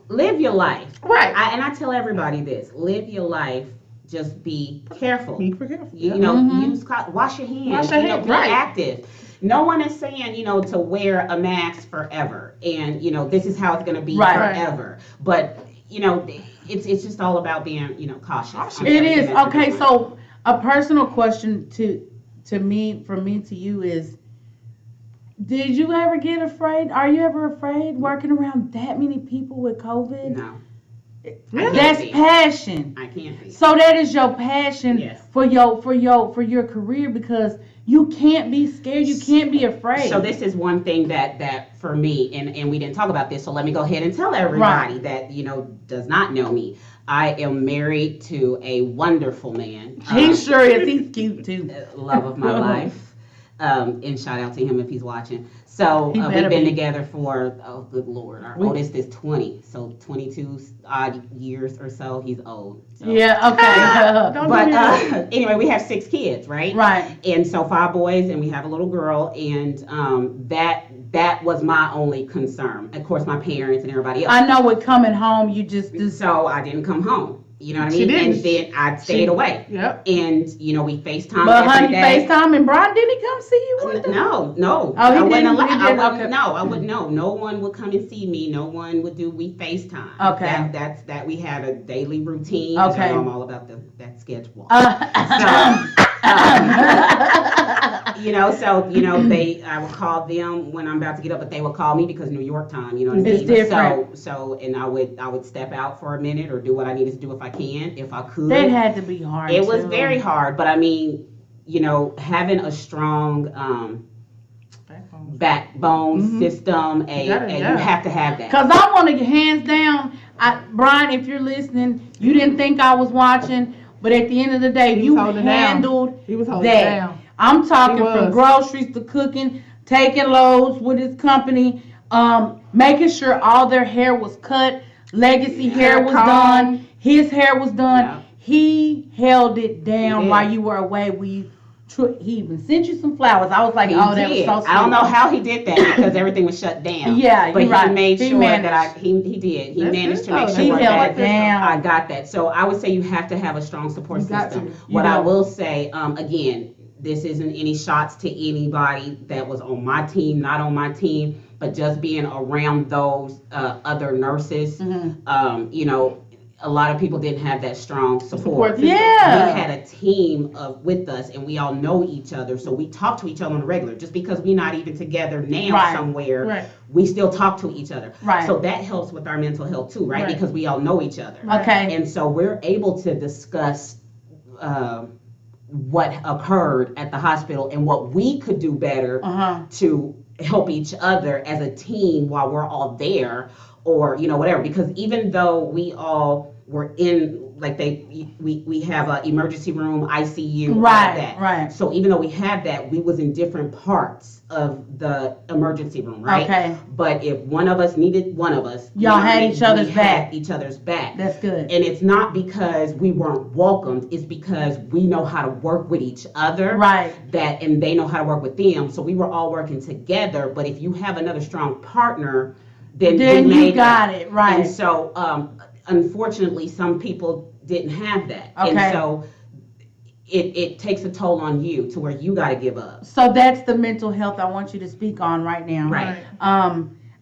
Live your life. Right. And I tell everybody this: live your life. Just be careful. Be careful. Wash your hands. Wash your hands, Be right. active. No one is saying, to wear a mask forever, and this is how it's going to be Right. forever. But it's just all about being, cautious. on It everything is. that you're Okay, doing. so a personal question from me to you is, did you ever get afraid? Are you ever afraid working around that many people with COVID? No, That's be. passion. I can't be. So that is your passion Yes. for your career, because you can't be scared. You can't be afraid. So this is one thing that for me, and we didn't talk about this, so let me go ahead and tell everybody that, does not know me. I am married to a wonderful man. He sure is. He's cute too. Love of my life. And shout out to him if he's watching. So He we've better been be. together for, oh good Lord, our oldest is 20. So 22 odd years or so, he's old. So. Yeah. Okay. Don't But do that. anyway, we have 6 kids, right? Right. And so 5 boys, and we have a little girl, and that was my only concern. Of course, my parents and everybody else. I know with coming home, you just So I didn't come home. You know what I She mean? didn't. And then I stayed away. Yep. And we FaceTime But every honey, day. FaceTime and Brian, didn't he come see you one day? No. Oh, he I wouldn't didn't? allow. He I didn't? wouldn't- Okay. No, I wouldn't. No one would come and see me. No one would do. We FaceTime. Okay. That we had a daily routine. Okay. So I'm all about that schedule. I would call them when I'm about to get up, but they would call me because New York time, you know what I mean? It's different. So and I would step out for a minute or do what I needed to do if I can, if I could. That had to be hard. It was too. very hard, but I mean, having a strong backbone system, you have to have that. Cause I want to hands down, Brian, if you're listening, you didn't think I was watching, but at the end of the day, He was you holding down. handled He was holding that. down. I'm talking He from was. groceries to cooking, taking loads with his company, making sure all their hair was cut, legacy hair was comb. done, his hair was done. Yeah. He held it down did. while you were away. He even sent you some flowers. I was like, He oh, that was did. so sweet. I don't know how he did that because everything was shut down. Yeah, but you're he right. made He sure managed. that he did. He That's managed good, to make though. He sure held that it down. I got that. So I would say you have to have a strong support You got system. to. What You I do. will say, again, this isn't any shots to anybody that was on my team, not on my team, but just being around those other nurses. Mhm. A lot of people didn't have that strong support. Support system. Yeah. We had a team with us, and we all know each other, so we talk to each other on a regular. Just because we're not even together now Right. somewhere, Right. we still talk to each other. Right. So that helps with our mental health too, right? Right. Because we all know each other. Right. Okay. And so we're able to discuss what occurred at the hospital and what we could do better to help each other as a team while we're all there, or whatever. Because even though we all were in, like we have a emergency room, ICU, all of Right, that. right. So even though we have that, we was in different parts of the emergency room, right? Okay. But if one of us needed one of us, Y'all had each other's we back. had each other's back. That's good. And it's not because we weren't welcomed, it's because we know how to work with each other. Right. And they know how to work with them. So we were all working together. But if you have another strong partner, then Then we you made got that. it, right. And so unfortunately some people didn't have that. Okay. And so it takes a toll on you to where you gotta give up. So that's the mental health I want you to speak on right now. Right.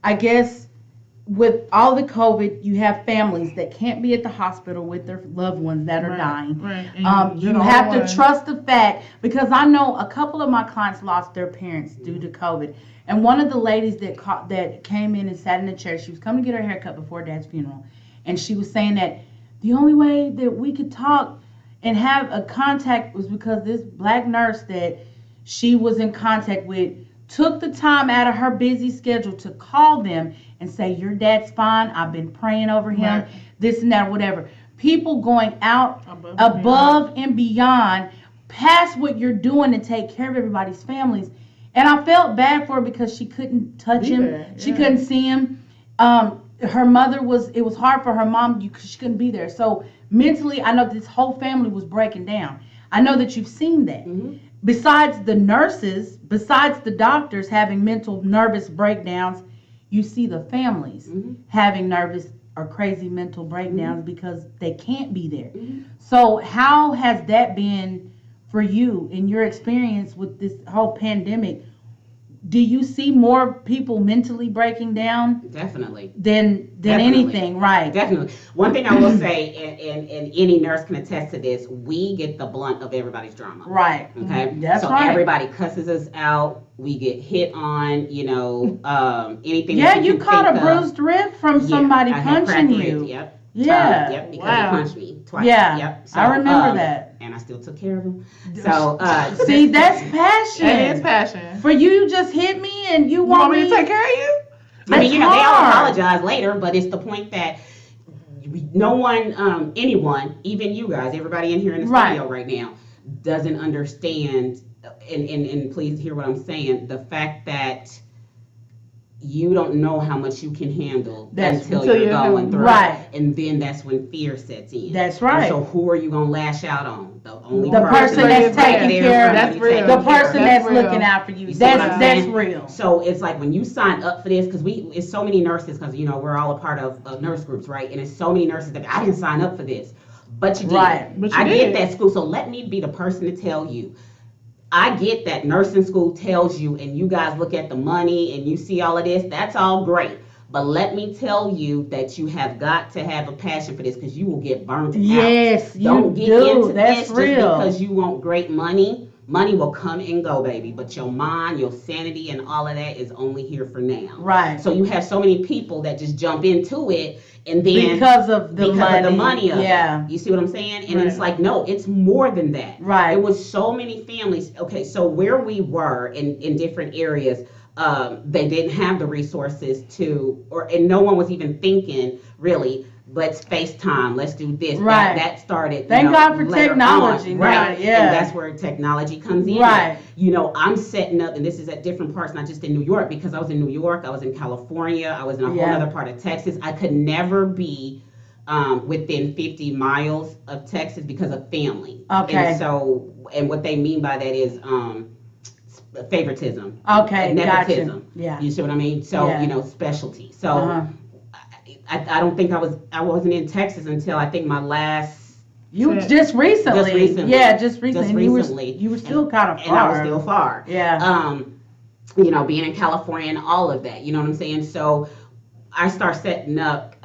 I guess with all the COVID, you have families that can't be at the hospital with their loved ones that are dying. Right. And You have to trust the fact, because I know a couple of my clients lost their parents due to COVID. And one of the ladies that came in and sat in the chair, she was coming to get her hair cut before Dad's funeral. And she was saying that the only way that we could talk and have a contact was because this black nurse that she was in contact with took the time out of her busy schedule to call them and say, your dad's fine, I've been praying over him, Right. this and that, whatever. People going out Above above and beyond, past what you're doing to take care of everybody's families. And I felt bad for her because she couldn't touch him. there, She yeah. couldn't see him. Her mother it was hard for her mom because she couldn't be there. So mentally, I know this whole family was breaking down. I know that you've seen that. Mhm. Besides the nurses, besides the doctors having mental nervous breakdowns, you see the families Mhm. having nervous or crazy mental breakdowns because they can't be there. Mhm. So how has that been for you in your experience with this whole pandemic? Do you see more people mentally breaking down Definitely. than Definitely. anything, right? Definitely. One thing I will say, and any nurse can attest to this, we get the blunt of everybody's drama. Right. Okay? That's so right. everybody cusses us out. We get hit on, anything. Yeah, that you can caught a think of. bruised rib from Yeah, somebody I had punching cracked you. ribs, Yep. Yeah. Yep, because Wow. he punched me twice. Yeah, Yep. I remember that. And I still took care of him. So, See, that's passion. That is passion. For you just hit me and you You want me to take care of you? I mean, That's they all hard. apologize later, but it's the point that no one, anyone, even you guys, everybody in here in the Right. studio right now, doesn't understand, and please hear what I'm saying, the fact that you don't know how much you can handle That's until until you're you're going through. Right. And then that's when fear sets in. That's And right. so who are you going to lash out on? The only The person that's right taking there care of- for you, That's real. taking The care of person you. that's real. looking out for you. You see what That's I'm that's saying? real. So it's like when you sign up for this, because it's so many nurses, because we're all a part of nurse groups, right? And it's so many nurses that I didn't sign up for this, but you did. Right. But you I did. get that school, so let me be the person to tell you. I get that nursing school tells you, and you guys look at the money and you see all of this. That's all great. But let me tell you that you have got to have a passion for this, because you will get burnt out. Yes, you Don't get do. into That's this real. just because you want great money. Money will come and go, baby. But your mind, your sanity, and all of that is only here for now. Right. So you have so many people that just jump into it and then Because of the money. of the money of yeah. it. You see what I'm saying? And Right. it's like, no, it's more than that. Right. It was so many families. Okay, so where we were in different areas, they didn't have the resources and no one was even thinking, really, let's FaceTime, let's do this. Right. That started. Thank God for later technology on, now, right? yeah. And that's where technology comes in. Right. I'm setting up, and this is at different parts, not just in New York, because I was in New York, I was in California, I was in a whole Yeah. other part of Texas. I could never be within 50 miles of Texas because of family. Okay. And what they mean by that is favoritism. Okay, nepotism. gotcha. Yeah. You see what I mean? So, Yeah. Specialty. So Uh-huh. I don't think I wasn't in Texas until I think my last, You Just just recently. Just recently. Yeah, just recently. Just And recently. You were still kind of and far. I was still far. Yeah. Being in California and all of that, you know what I'm saying? So I start setting up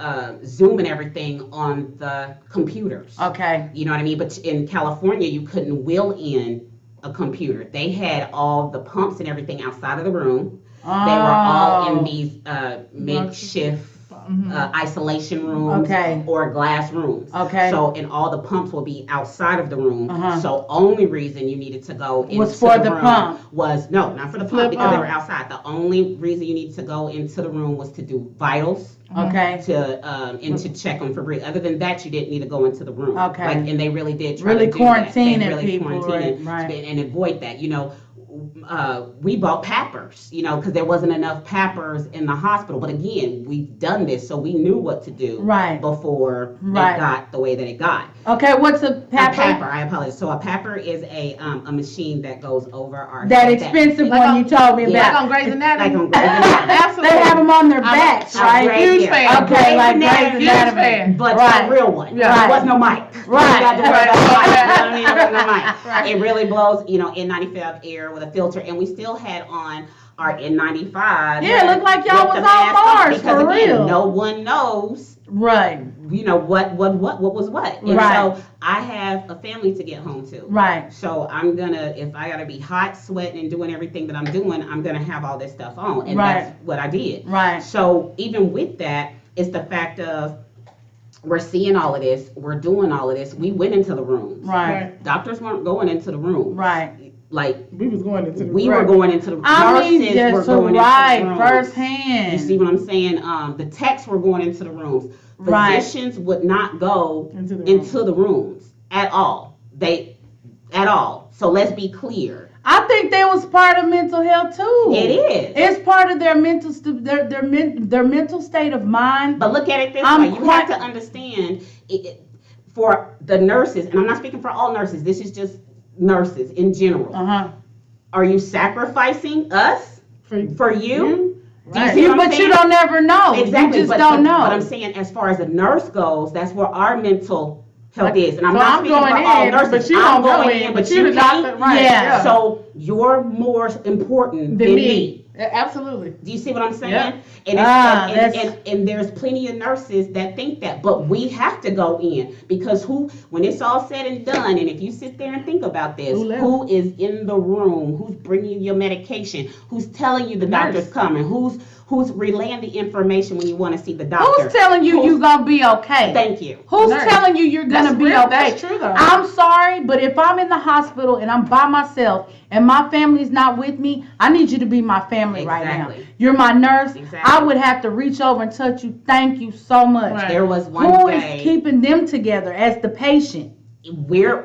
Zoom and everything on the computers. Okay. You know what I mean? But in California, you couldn't wheel in a computer. They had all the pumps and everything outside of the room. They were all in Oh. these makeshift Mhm. isolation rooms Okay. or glass rooms. Okay. So, and all the pumps will be outside of the room. Uh-huh. So, only reason you needed to go into Was for the room pump. was no, not for the Flip pump because they up. were outside. The only reason you needed to go into the room was to do vitals. Okay. And to check them for breathing. Other than that, you didn't need to go into the room. Okay. And they really did try Really to do that. They quarantining really people, quarantined right. and avoid that. We bought Pampers, because there wasn't enough Pampers in the hospital. But again, we've done this, so we knew what to do Right. before Right. it got the way that it got. Okay, what's a A pepper? Pamper, I apologize. So a Pamper is a machine that goes over our That head. expensive Like one on- you told me Yeah. Like about. on Grey's Anatomy. Like on Grey's Anatomy. Absolutely. They have them on their I'm a- backs, I'm right? Grey- Huge yeah. fan. Okay, like Grey's Grey's Anatomy. Huge Anatomy. fan. But Right. the real one. Yeah. Right. There was no mic. Right. You got to worry about the mic. You know what I mean? There was no mic. Right. It really blows, N95 air with a filter. And we still had on our N95. Yeah, it looked like y'all with the was on mask Mars, because for again, real. no one knows, Right. you know, what was what. And Right. so I have a family to get home to. Right. So I'm gonna, if I gotta be hot, sweating, and doing everything that I'm doing, I'm gonna have all this stuff on, and Right. that's what I did. Right. So even with that, it's the fact of we're seeing all of this, we're doing all of this. We went into the rooms. Right. Doctors weren't going into the rooms. Right. Like We was going into the we were going into the I mean, nurses yes, were going right, into the rooms. firsthand. You see what I'm saying? The techs were going into the rooms. Right. Physicians would not go into the room. into the rooms at all. At all. So let's be clear. I think that was part of mental health too. It is. It's part of their mental their mental state of mind. But look at it this I'm way. You have quite- to understand for the nurses, and I'm not speaking for all nurses. This is just nurses in general. Uh-huh. Are you sacrificing us for you? Do you see what I'm But saying? you don't never know. Exactly. You just but, don't know. But I'm saying, as far as a nurse goes, that's where our mental health is. And I'm So not I'm speaking going for all in, nurses. but you I'm don't go going in, in, but but you you the can't. doctor, right? Yeah. So you're more important than me. Absolutely. Do you see what I'm saying? Yeah. And, and there's plenty of nurses that think that, but we have to go in because when it's all said and done, and if you sit there and think about this, who is in the room? Who's bringing you your medication? Who's telling you the doctor's coming? Who's relaying the information when you want to see the doctor? Who's telling you you're gonna be okay? Thank you. Who's Nurse. telling you you're gonna That's be real. okay? That's true, though. I'm sorry, but if I'm in the hospital and I'm by myself and my family's not with me, I need you to be my family right now. Exactly. You're my nurse. Exactly. I would have to reach over and touch you. Thank you so much. Right. There was one Who is day keeping them together as the patient?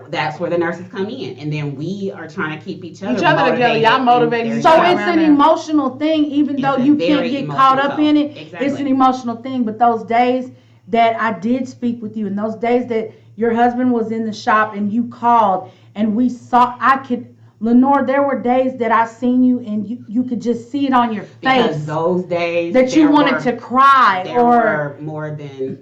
that's where the nurses come in, and then we are trying to keep each other together. Y'all motivating each So other. it's an emotional thing, even though It's a you can't very get caught up emotional in it. thing. Exactly. It's an emotional thing. But those days that I did speak with you, and those days that your husband was in the shop and you called and we saw, Lenore, there were days that I seen you and you could just see it on your because face those days that you there wanted were- to cry There or were more than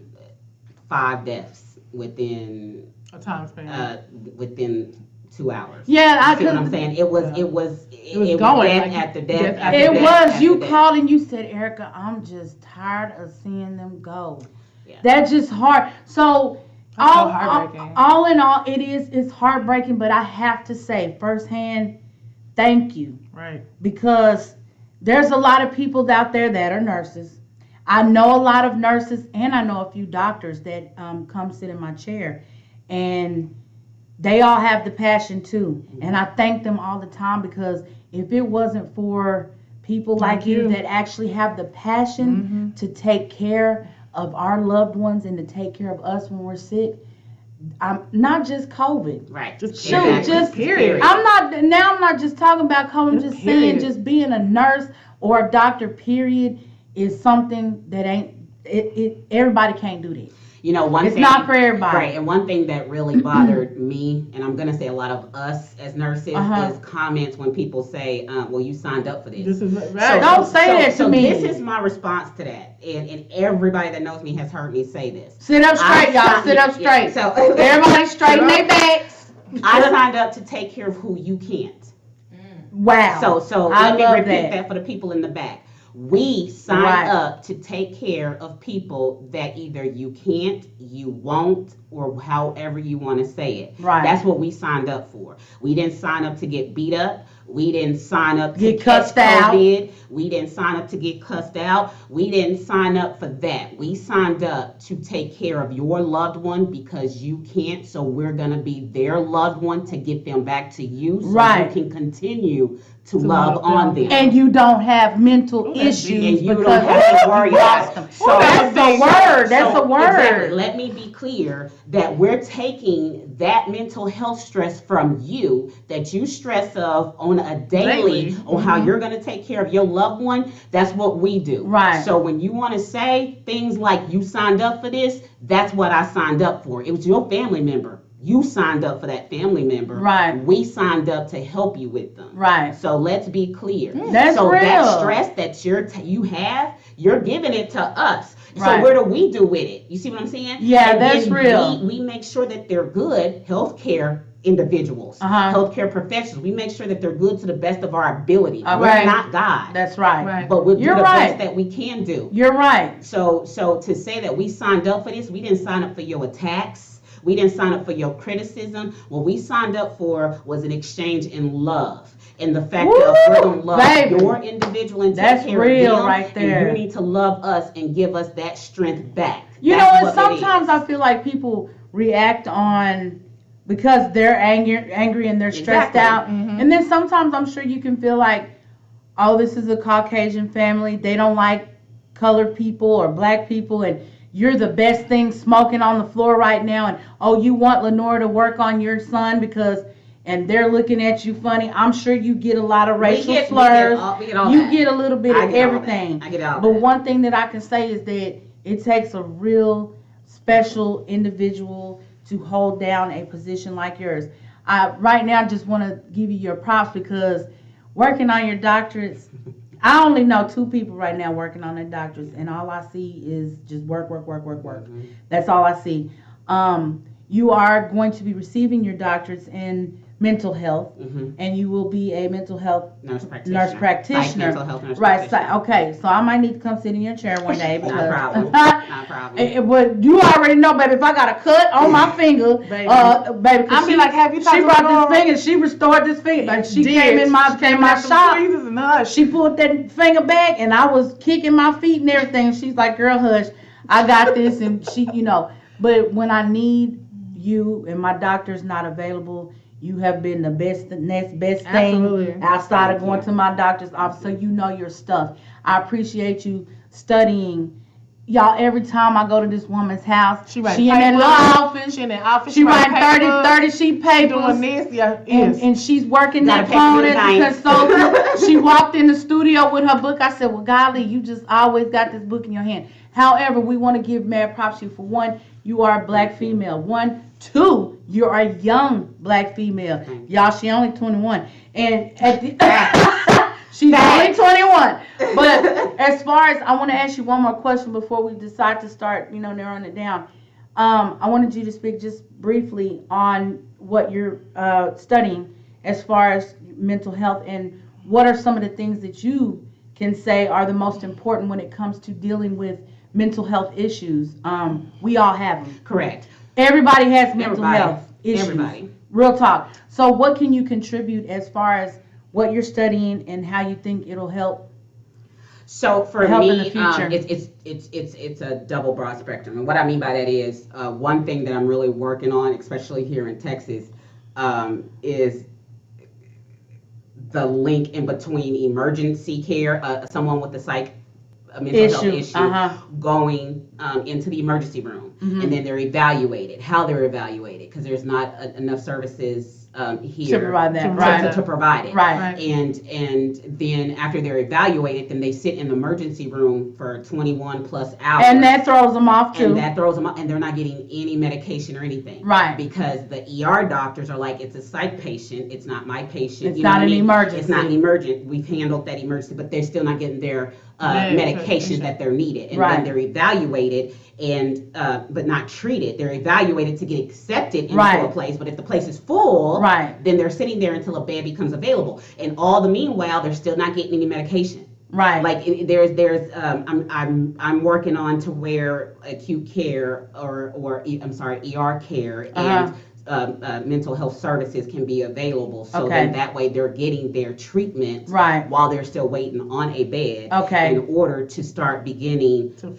5 deaths within A time span. within 2 hours. yeah, I You see what I'm could. saying? It was was death going, like, after death death. after after It death was. after You death. called and you said, Erica, I'm just tired of seeing them go. Yeah. That's just hard. So, That's so all heartbreaking. in all, it's heartbreaking, but I have to say firsthand, thank you. Right. Because there's a lot of people out there that are nurses. I know a lot of nurses and I know a few doctors that come sit in my chair. And they all have the passion too. And I thank them all the time because if it wasn't for people like you that actually have the passion to take care of our loved ones and to take care of us when we're sick, I'm not just COVID. Right. Just Shoot, Exactly. just period. I'm not just talking about COVID. I'm Just just saying, period. just being a nurse or a doctor, period, is something that ain't. Everybody can't do that. You know, one It's thing, not for everybody. Right, and one thing that really bothered me, and I'm gonna say a lot of us as nurses, Uh-huh. is comments when people say, "Well, you signed up for this." This is right. Don't say that to me. This is my response to that, and everybody that knows me has heard me say this. Sit up straight, y'all. signed- Sit up straight. So Everybody straighten their backs. I signed up to take care of who you can't. Wow. So I let me love repeat that. that for the people in the back. We sign Right. up to take care of people that either you can't, you won't, or however you want to say it. Right. That's what we signed up for. We didn't sign up to get beat up. We didn't sign up to Get catch cussed out. COVID. We didn't sign up to get cussed out. We didn't sign up for that. We signed up to take care of your loved one because you can't. So we're going to be their loved one to get them back to you so Right. you can continue to love on them. And you don't have mental that's deep. issues And you because don't have to worry you lost about them. So That's a word. That's a word. Exactly. Let me be clear that we're taking that mental health stress from you that you stress of on a daily on how you're going to take care of your loved one. That's what we do. Right. So when you want to say things like you signed up for this, that's what I signed up for. It was your family member. You signed up for that family member. Right. We signed up to help you with them. Right. So let's be clear. That's so real. that stress that you have, you're giving it to us. Right. So where do we do with it? You see what I'm saying? Yeah, And that's then real. We make sure that they're good. Healthcare individuals, Uh-huh. healthcare professionals. We make sure that they're good to the best of our ability. We're Right. not God, That's right. Right. but we'll do You're the right. best that we can do. You're right. So to say that we signed up for this, we didn't sign up for your attacks. We didn't sign up for your criticism. What we signed up for was an exchange in love. And the fact that we're going to love baby. your individual and take That's care real of them, right there. and you need to love us and give us that strength back. You That's know what? what it Sometimes is. I feel like people react on because they're angry and they're stressed Exactly. out. Mhm. And then sometimes I'm sure you can feel like, oh, this is a Caucasian family. They don't like colored people or black people, and you're the best thing smoking on the floor right now. And oh, you want Lenore to work on your son because, and they're looking at you funny. I'm sure you get a lot of racial slurs. We get all You that. get a little bit I of get all everything. that. I get all But that. one thing that I can say is that it takes a real special individual to hold down a position like yours. I right now just want to give you your props because working on your doctorates, I only know 2 people right now working on their doctorates, and all I see is just work. Mhm. That's all I see. You are going to be receiving your doctorates in mental health, Mhm. and you will be a mental health Nurse practitioner. nurse practitioner. Psych mental health nurse Right. practitioner. So, okay. So I might need to come sit in your chair one day because. Not a problem. Not a problem. But you already know, baby. If I got a cut on my finger, Baby. baby, 'cause I'll be like, have you talked she to brought Lenore? this finger. She restored this finger. Like she Did. came in my She came my out some shop. tweezers and hush. She pulled that finger back, and I was kicking my feet and everything. She's like, "Girl, hush. I got this." And she, But when I need you and my doctor's not available, you have been the next best thing Absolutely. outside of going to my doctor's office. So you know your stuff. I appreciate you studying. Y'all, every time I go to this woman's house, She writes in that little papers. office. She in that office. She writing papers. 30 sheet papers. Doing this, yeah, And, yes. and she's working Gotta that pay phone for as the a night. consultant. She walked in the studio with her book. I said, well, golly, you just always got this book in your hand. However, we want to give mad props to you. For one, you are a black female. 1, 2, you're a young black female. Y'all, she only 21. And at the she's only 21. But as far as, I want to ask you one more question before we decide to start, narrowing it down. I wanted you to speak just briefly on what you're studying as far as mental health, and what are some of the things that you can say are the most important when it comes to dealing with mental health issues. We all have them. Correct. Everybody has mental Everybody. health issues. Everybody. Real talk. So what can you contribute as far as what you're studying and how you think it'll help? So for Help in me, the future. it's a double broad spectrum, and what I mean by that is one thing that I'm really working on, especially here in Texas, is the link in between emergency care, someone with a mental health issue, going into the emergency room, Mhm. and then they're evaluated, how they're evaluated, because there's not enough services here To provide that, To right? to provide it. Right. Right. And then after they're evaluated, then they sit in the emergency room for 21 plus hours. And that throws them off too. And that throws them off, and they're not getting any medication or anything. Right. Because the ER doctors are like, it's a psych patient, it's not my patient. It's you know not what I an mean? emergency. It's not emergent. We've handled that emergency, but they're still not getting their medication that they're needed. And Right. then they're evaluated and but not treated. They're evaluated to get accepted into Right. a place, but if the place is full, Right. then they're sitting there until a bed becomes available. And all the meanwhile, they're still not getting any medication. Right. Like I'm working on to where acute care or ER care and mental health services can be available, so Okay. then that way they're getting their treatment Right. while they're still waiting on a bed Okay. in order to start beginning To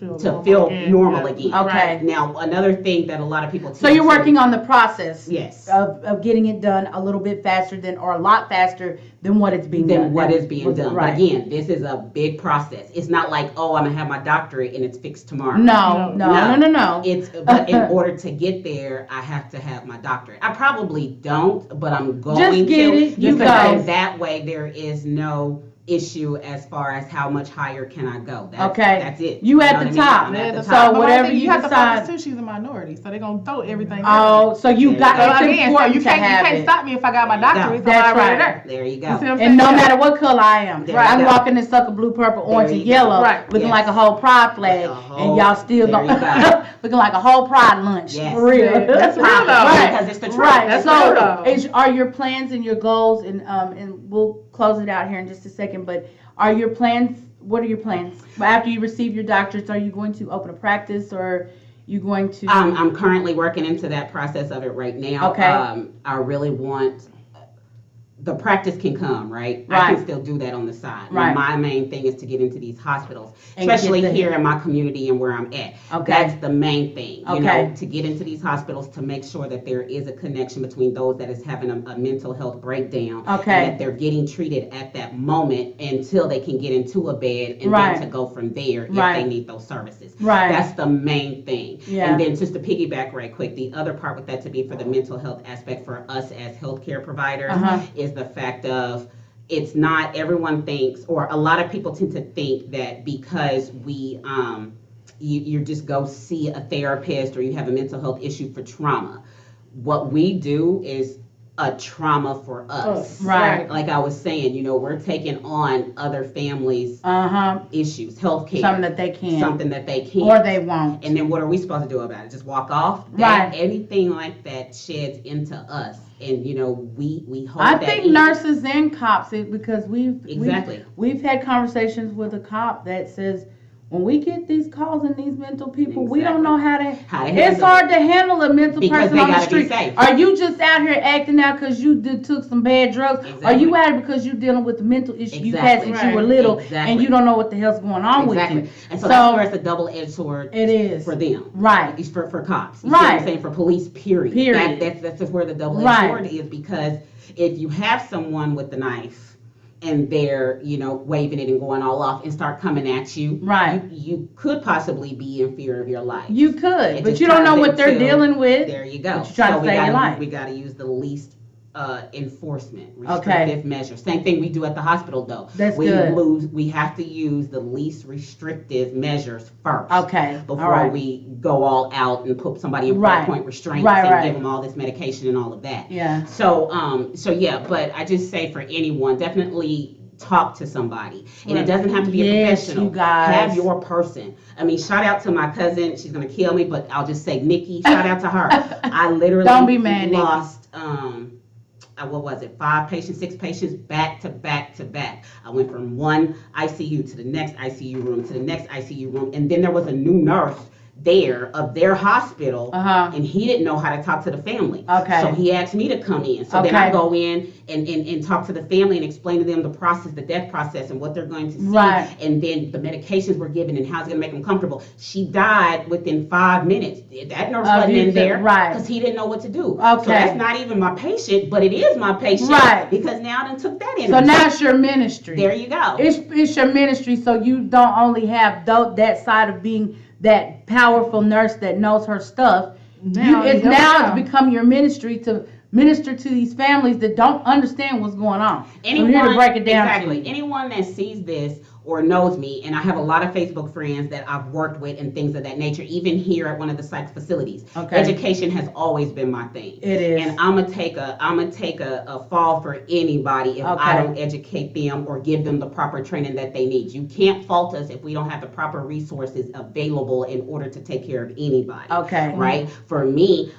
feel normal again. Okay. Now another thing that a lot of people So you're working on the process yes of getting it done a little bit faster than, or a lot faster than what it's being done. than what is being done. Right. Again, this is a big process. It's not like, oh, I'm gonna have my doctorate and it's fixed tomorrow. No. It's but in order to get there, I have to have my doctorate. I probably don't, but I'm going Just get to. it, you because go. that way there is no issue as far as how much higher can I go. Okay. That's it. You at know the what I mean? top. I'm at the the So top. But whatever one thing you have to decide- focus too. She's a minority, so they're gonna throw everything. Oh, so you got, So it's again, so important you to have can't it. stop me if I got my There you doctorate. go. So That's I'm already right. there. There you You go. see what I'm And saying? no Yeah. matter what color I am, There I'm you go. walking in sucker blue, purple, orange, There and you go. yellow, Right. looking Yes. like a whole pride flag, Like a and whole- y'all still there you don't, go. looking like a whole pride lunch. Yes. For real. Yeah, that's real though. Right. Because it's the truth. Right. That's So, real though. are your plans and your goals, and we'll close it out here in just a second, but are your plans, what are your plans? After you receive your doctorates, are you going to open a practice, or you going to? I'm currently working into that process of it right now. Okay. I really want, the practice can come, right? I Right. can still do that on the side. Right. My main thing is to get into these hospitals, And especially get the- here in my community and where I'm at. Okay. That's the main thing, you Okay. know, to get into these hospitals, to make sure that there is a connection between those that is having a mental health breakdown. Okay. And that they're getting treated at that moment until they can get into a bed, and Right. then to go from there if Right. they need those services. Right. That's the main thing. Yeah. And then just to piggyback right quick, the other part with that to be for the mental health aspect for us as healthcare providers Uh-huh. is the fact of, it's not, everyone thinks, or a lot of people tend to think that because you just go see a therapist or you have a mental health issue for trauma. What we do is a trauma for us. Right. Like I was saying, you know, we're taking on other families' issues, healthcare, Something that they can. something that they can't. Or they won't. And then what are we supposed to do about it? Just walk off? Right. Anything like that sheds into us. And, you know, we hold I that think in. nurses and cops, because Exactly. we've had conversations with a cop that says, when we get these calls and these mental people, we don't know how to How to it's handle hard to handle a mental Because person they on the gotta be street. safe. Are you just out here acting out because you took some bad drugs? Are Exactly. you out because you're dealing with a mental issue you've had Exactly. since you were little Exactly. and you don't know what the hell's going on Exactly. with you? And so that's where it's a double-edged sword It is. for them. Right. It's for cops. You see Right. what I'm saying? For police, period. Period. That's just where the double-edged Right. sword is, because if you have someone with the knife and they're, you know, waving it and going all off and start coming at you, Right. you could possibly be in fear of your life. You could, It but just you don't know turns what they're into- dealing with. There you go. But you're trying to we save your gotta, life. We got to use the least enforcement, Okay. restrictive measures. Same thing we do at the hospital, though. That's we good. We have to use the least restrictive measures first. Okay. Before All right. we go all out and put somebody in Right. point restraints Right, and right. give them all this medication and all of that. Yeah. So yeah, but I just say for anyone, definitely talk to somebody. And Right. it doesn't have to be a Yes, professional. you guys. Have your person. I mean, shout out to my cousin. She's going to kill me, but I'll just say Nikki. Shout out to her. I literally Don't be mad, Nikki. lost, what was it, 5 patients, 6 patients, back to back to back. I went from one ICU to the next ICU room to the next ICU room. And then there was a new nurse there of their hospital, and he didn't know how to talk to the family. Okay. So he asked me to come in. So then I Okay. go in and talk to the family and explain to them the process, the death process, and what they're going to see. Right. And then the medications were given and how it's going to make them comfortable. She died within 5 minutes. That nurse Of wasn't you, in there right. because he didn't know what to do. Okay. So that's not even my patient, but it is my patient. Right. Because now I done took that in. So now it's your ministry. There you go. It's your ministry, so you don't only have that side of being that powerful nurse that knows her stuff. Now It's now. become your ministry to minister to these families that don't understand what's going on. So we're here to break it down. Exactly. To you. Anyone that sees this or knows me, and I have a lot of Facebook friends that I've worked with and things of that nature, even here at one of the psych facilities. Okay. Education has always been my thing. It is. And I'm gonna take a fall for anybody if I Okay. don't educate them or give them the proper training that they need. You can't fault us if we don't have the proper resources available in order to take care of anybody. Okay. Right? For me,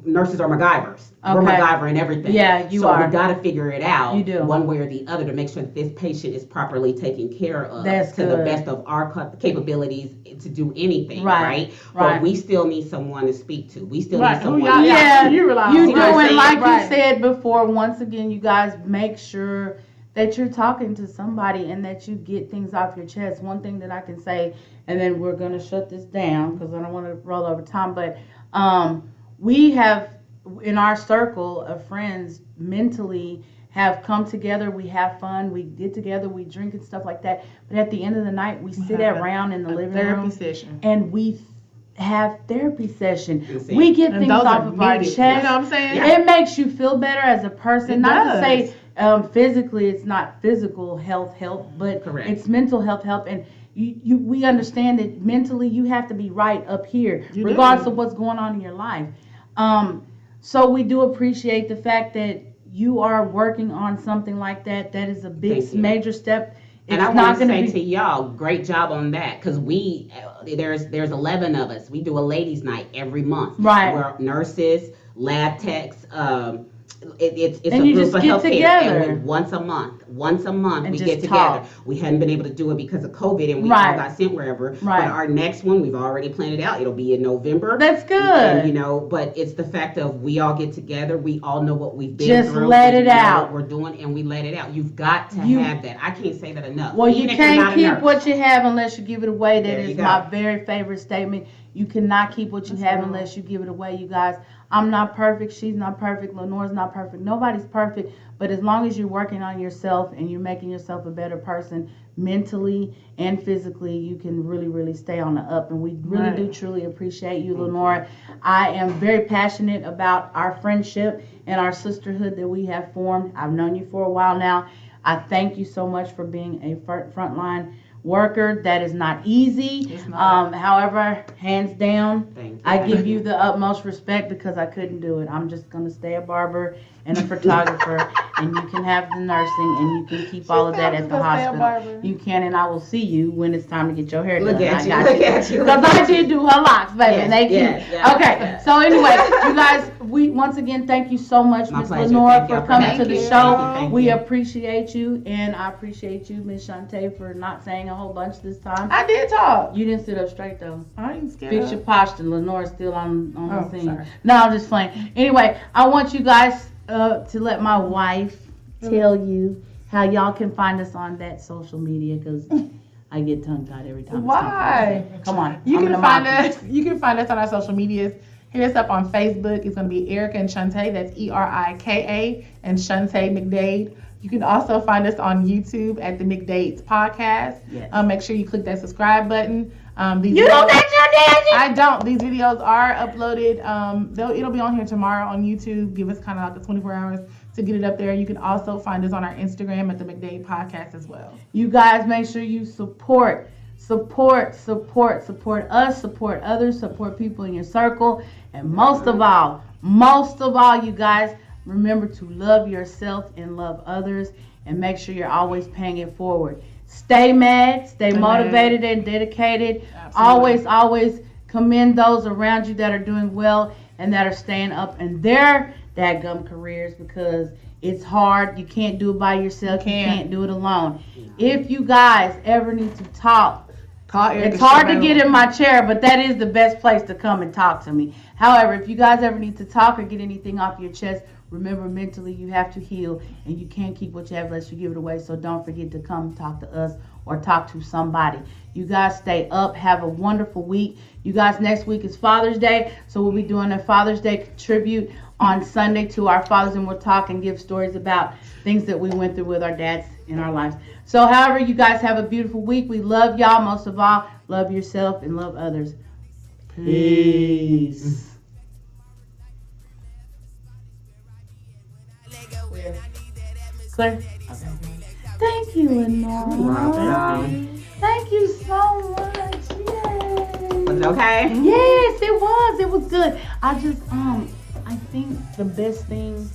nurses are MacGyvers. We're Okay. MacGyver and everything. Yeah, you so are. we got to figure it out You do. one way or the other to make sure that this patient is properly taken care of That's to the good. best of our capabilities to do anything, Right, right? right. But we still need someone to speak to. We still Right, need who someone. y'all- Yeah, you rely you on. do, what I'm and saying? like Right. you said before, once again, you guys make sure that you're talking to somebody and that you get things off your chest. One thing that I can say, and then we're gonna shut this down because I don't want to roll over time, but we have in our circle of friends mentally have come together. We have fun. We get together. We drink and stuff like that. But at the end of the night, we sit have around in the A living therapy room session. and we have therapy session. Insane. We get And things those off are of our needed. chest. You know what I'm saying? It makes you feel better as a person. It Not does. to say Physically, it's not physical health help, but Correct. it's mental health help. And we understand that mentally you have to be right up here, You regardless do. of what's going on in your life. So we do appreciate the fact that you are working on something like that. That is a big, Thank you. major step. And I want to say to y'all, great job on that, because there's 11 of us. We do a ladies' night every month. Right. We're nurses, lab techs. It's And a you group just of get healthcare, together. and once a month And we just get together. talk. We hadn't been able to do it because of COVID, and we Right. all got sent wherever. Right. But our next one, we've already planned it out. It'll be in November. That's good. And, but it's the fact of we all get together. We all know what we've been Just through. let we it know out. what we're doing, and we let it out. You've got to You- have that. I can't say that enough. Well, Even you if you're can't not a keep nurse. what you have unless you give it away. That There is you go. my very favorite statement. You cannot keep what you have unless you give it away, you guys. I'm not perfect. She's not perfect. Lenore's not perfect. Nobody's perfect. But as long as you're working on yourself and you're making yourself a better person mentally and physically, you can really, really stay on the up. And we really Right. do truly appreciate you, Lenore. I am very passionate about our friendship and our sisterhood that we have formed. I've known you for a while now. I thank you so much for being a frontline worker. That is not easy. It's not. However, hands down, Thank you. I give you the utmost respect because I couldn't do it. I'm just gonna stay a barber and a photographer, and you can have the nursing, and you can keep all of that at the hospital. You can, and I will see you when it's time to get your hair done. Look at I you. got Look at you. because I did do her locks, baby. Yes, Thank you. yes, yes, Okay, yes. so anyway, you guys, we once again thank you so much, My Miss pleasure. Lenore, Thank y'all for for coming having to the me. show. Thank We you. appreciate you, and I appreciate you, Miss Shantae, for not saying a whole bunch this time. I did talk. You didn't sit up straight though. I ain't scared. Fix your posture. Lenore's still on Oh, the scene. sorry. No, I'm just playing. Anyway, I want you guys to let my wife tell you how y'all can find us on that social media, because I get tongue tied every time. it's Why? Come on. You I'm can gonna find mock you. us. You can find us on our social medias. Hit us up on Facebook. It's gonna be Erica and Shantae. That's Erika and Shantae McDade. You can also find us on YouTube at the McDades Podcast. Yes. Make sure you click that subscribe button. These You don't videos- got your daddy? I don't. These videos are uploaded. It'll be on here tomorrow on YouTube. Give us kind of like the 24 hours to get it up there. You can also find us on our Instagram at the McDade Podcast as well. You guys make sure you support us, support others, support people in your circle, and most of all, you guys, remember to love yourself and love others, and make sure you're always paying it forward. Stay mad, stay motivated and dedicated. Absolutely. Always commend those around you that are doing well and that are staying up in their dadgum careers, because it's hard. You can't do it by yourself. You can't do it alone. If you guys ever need to talk, Call Erica. it's hard to Shantae. get in my chair, but that is the best place to come and talk to me. However, if you guys ever need to talk or get anything off your chest, remember, mentally you have to heal, and you can't keep what you have unless you give it away. So don't forget to come talk to us or talk to somebody. You guys stay up. Have a wonderful week. You guys, next week is Father's Day, so we'll be doing a Father's Day tribute on Sunday to our fathers, and we'll talk and give stories about things that we went through with our dads in our lives. So however, you guys have a beautiful week. We love y'all. Most of all, love yourself and love others. Peace. Clear? Okay. Thank you, Lenore. Thank you so much. Yay. Was it okay? Yes, it was. It was good. I just I think the best thing